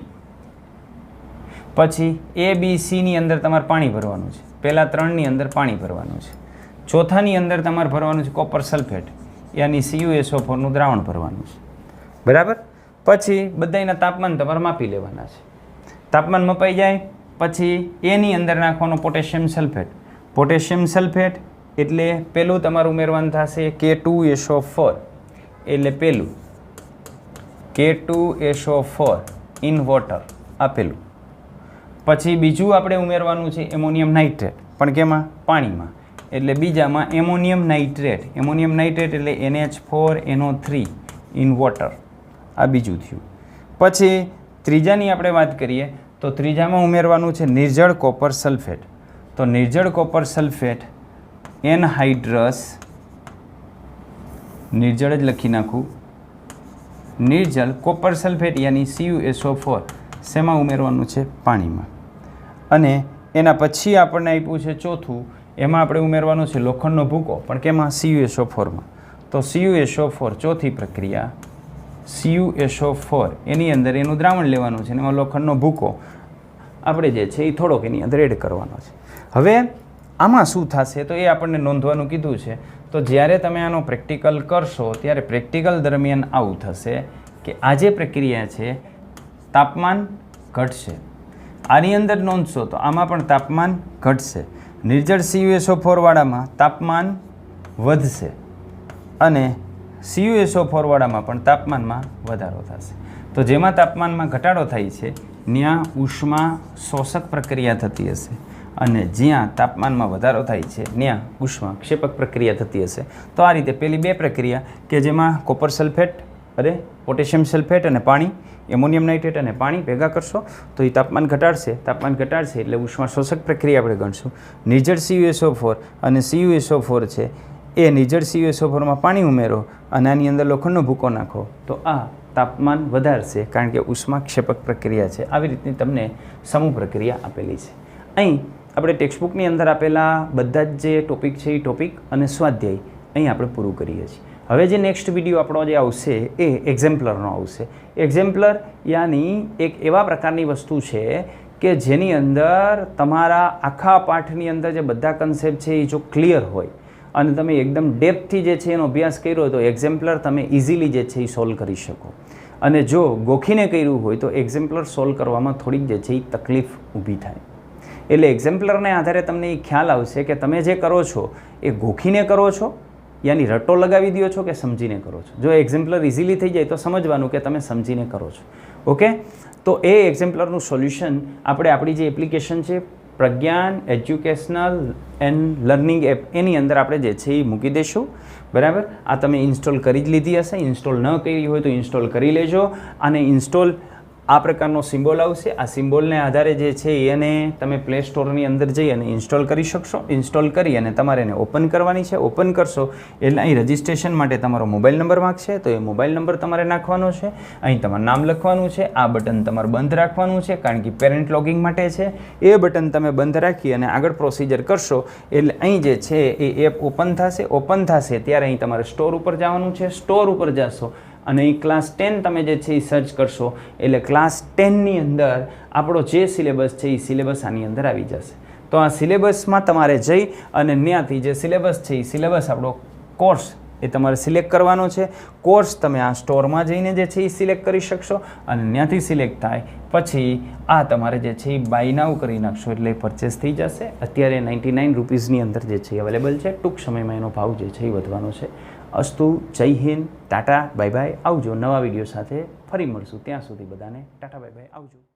પછી A B C ની અંદર તમારે પાણી ભરવાનું છે, પહેલાં 3ની અંદર પાણી ભરવાનું છે, ચોથાની અંદર તમારે ભરવાનું છે કોપર સલ્ફેટ યાની CuSO4નું દ્રાવણ ભરવાનું છે, બરાબર. પછી બધાના તાપમાન તમારે માપી લેવાના છે. તાપમાન મપાઈ જાય પછી એની અંદર નાખવાનો પોટેશિયમ સલ્ફેટ. પોટેશિયમ સલ્ફેટ એટલે પહેલું તમારું ઉમેરવાનું થશે K2SO4 એટલે પહેલું K2SO4 ઇન વોટર આપેલું. પછી બીજું આપણે ઉમેરવાનું છે એમોનિયમ નાઇટ્રેટ, પણ કેમાં? પાણીમાં. એટલે બીજામાં એમોનિયમ નાઇટ્રેટ. એમોનિયમ નાઇટ્રેટ એટલે NH4NO3 ઇન વોટર. આ બીજું થયું. પછી ત્રીજાની આપણે વાત કરીએ તો ત્રીજામાં ઉમેરવાનું છે નિર્જળ કોપર સલ્ફેટ. તો નિર્જળ કોપર સલ્ફેટ એનહાઇડ્રસ, નિર્જળ જ લખી નાખું, નિર્જળ કોપર સલ્ફેટ યાની CuSO4 શેમાં ઉમેરવાનું છે? પાણીમાં. અને એના પછી આપણને આપ્યું છે ચોથું, એમાં આપણે ઉમેરવાનું છે લોખંડનો ભૂકો, પણ કેમાં? CuSO4માં. તો CuSO4 ચોથી પ્રક્રિયા, CuSO4 એની અંદર એનું દ્રાવણ લેવાનું છે અને એમાં લોખંડનો ભૂકો આપણે જે છે એ થોડોક એની અંદર એડ કરવાનો છે. હવે આમાં શું થશે તો એ આપણને નોંધવાનું કીધું છે. તો જ્યારે તમે આનો પ્રેક્ટિકલ કરશો ત્યારે પ્રેક્ટિકલ દરમિયાન આવું થશે કે આ જે પ્રક્રિયા છે તાપમાન ઘટશે. આની અંદર નોંધશો તો આમાં પણ તાપમાન ઘટશે. નિર્જળ CuSO4 વાળામાં તાપમાન વધશે અને CuSO4 વાળામાં પણ તાપમાનમાં વધારો થશે. તો જેમાં તાપમાનમાં ઘટાડો થાય છે ત્યાં ઉષ્મા શોષક પ્રક્રિયા થતી હશે અને જ્યાં તાપમાનમાં વધારો થાય છે ત્યાં ઉષ્મા ક્ષેપક પ્રક્રિયા થતી હશે. તો આ રીતે પેલી બે પ્રક્રિયા કે જેમાં કોપર સલ્ફેટ અને પોટેશિયમ સલ્ફેટ અને પાણી, એમોનિયમ નાઇટ્રેટ અને પાણી ભેગા કરશો તો એ તાપમાન ઘટાડશે. તાપમાન ઘટાડશે એટલે ઉષ્મા શોષક પ્રક્રિયા આપણે ગણશું. નિર્જળ CuSO4 અને CuSO4 છે એ નિર્જળ CuSO4માં પાણી ઉમેરો અને આની અંદર લોખંડનો ભૂકો નાખો તો આ તાપમાન વધારશે કારણ કે ઉષ્મા ક્ષેપક પ્રક્રિયા છે. આવી રીતની તમને સમૂહ પ્રક્રિયા આપેલી છે. અહીં આપણે ટેક્સ્ટબુકની અંદર આપેલા બધા જ જે ટોપિક છે એ ટોપિક અને સ્વાધ્યાય અહીં આપણે પૂરું કરીએ છીએ. હવે જે નેક્સ્ટ વિડીયો આપણો જે આવશે એ એક્ઝેમ્પલરનો આવશે. એક્ઝેમ્પલર યાની એક એવા પ્રકારની વસ્તુ છે કે જેની અંદર તમારા આખા પાઠની અંદર જે બધા કન્સેપ્ટ છે એ જો ક્લિયર હોય અને તમે એકદમ ડેપ્થથી જે છે એનો અભ્યાસ કર્યો તો એક્ઝેમ્પલર તમે ઇઝીલી જે છે એ સોલ્વ કરી શકો. અને જો ગોખીને કર્યું હોય તો એક્ઝેમ્પલર સોલ્વ કરવામાં થોડીક જે છે એ તકલીફ ઊભી થાય. એટલે એક્ઝેમ્પલરને આધારે તમને એ ખ્યાલ આવશે કે તમે જે કરો છો એ ગોખીને કરો છો યાની રટો લગાવી દો છો કે સમજીને કરો છો. જો એક્ઝેમ્પલર ઇઝીલી થઈ જાય તો સમજવાનું કે તમે સમજીને કરો છો. ઓકે, તો એ એક્ઝેમ્પલરનું સોલ્યુશન આપણે આપણી જે એપ્લિકેશન છે Pragyan educational and learning app એની અંદર આપણે જે છે એ મૂકી દઈશું. બરાબર, આ તમે ઇન્સ્ટોલ કરી જ લીધી હશે. ઇન્સ્ટોલ ન કરી હોય તો ઇન્સ્ટોલ કરી લેજો. અને ઇન્સ્ટોલ આ પ્રકારનો સિમ્બોલ આવશે. આ સિમ્બોલને આધારે જે છે એને તમે પ્લે સ્ટોરની અંદર જઈ અને ઇન્સ્ટોલ કરી શકશો. ઇન્સ્ટોલ કરી અને તમારે એને ઓપન કરવાની છે. ઓપન કરશો એટલે અહીં રજિસ્ટ્રેશન માટે તમારો મોબાઈલ નંબર માગશે તો એ મોબાઈલ નંબર તમારે નાખવાનો છે. અહીં તમારું નામ લખવાનું છે. આ બટન તમારે બંધ રાખવાનું છે કારણ કે પેરેન્ટ લોગિંગ માટે છે. એ બટન તમે બંધ રાખી અને આગળ પ્રોસિજર કરશો એટલે અહીં જે છે એ એપ ઓપન થશે. ઓપન થશે ત્યારે અહીં તમારે સ્ટોર ઉપર જવાનું છે. સ્ટોર ઉપર જશો અને અહીં ક્લાસ 10 તમે જે છે એ સર્ચ કરશો એટલે ક્લાસ 10ની અંદર આપણો જે સિલેબસ છે એ સિલેબસ આની અંદર આવી જશે. તો આ સિલેબસમાં તમારે જઈ અને ત્યાંથી જે સિલેબસ છે એ સિલેબસ આપણો કોર્સ એ તમારે સિલેક્ટ કરવાનો છે. કોર્સ તમે આ સ્ટોરમાં જઈને જે છે એ સિલેક્ટ કરી શકશો અને ત્યાંથી સિલેક્ટ થાય પછી આ તમારે જે છે એ બાય નાઉ કરી નાખશો એટલે પરચેસ થઈ જશે. અત્યારે 99 રૂપીસની અંદર જે છે અવેલેબલ છે. ટૂંક સમયમાં એનો ભાવ જે છે એ વધવાનો છે. અસ્તુ, જય હિન્દ, ટાટા, બાય બાય, આવજો. નવા વિડીયો સાથે ફરી મળશું. ત્યાં સુધી બધાને ટાટા, બાય બાય, આવજો.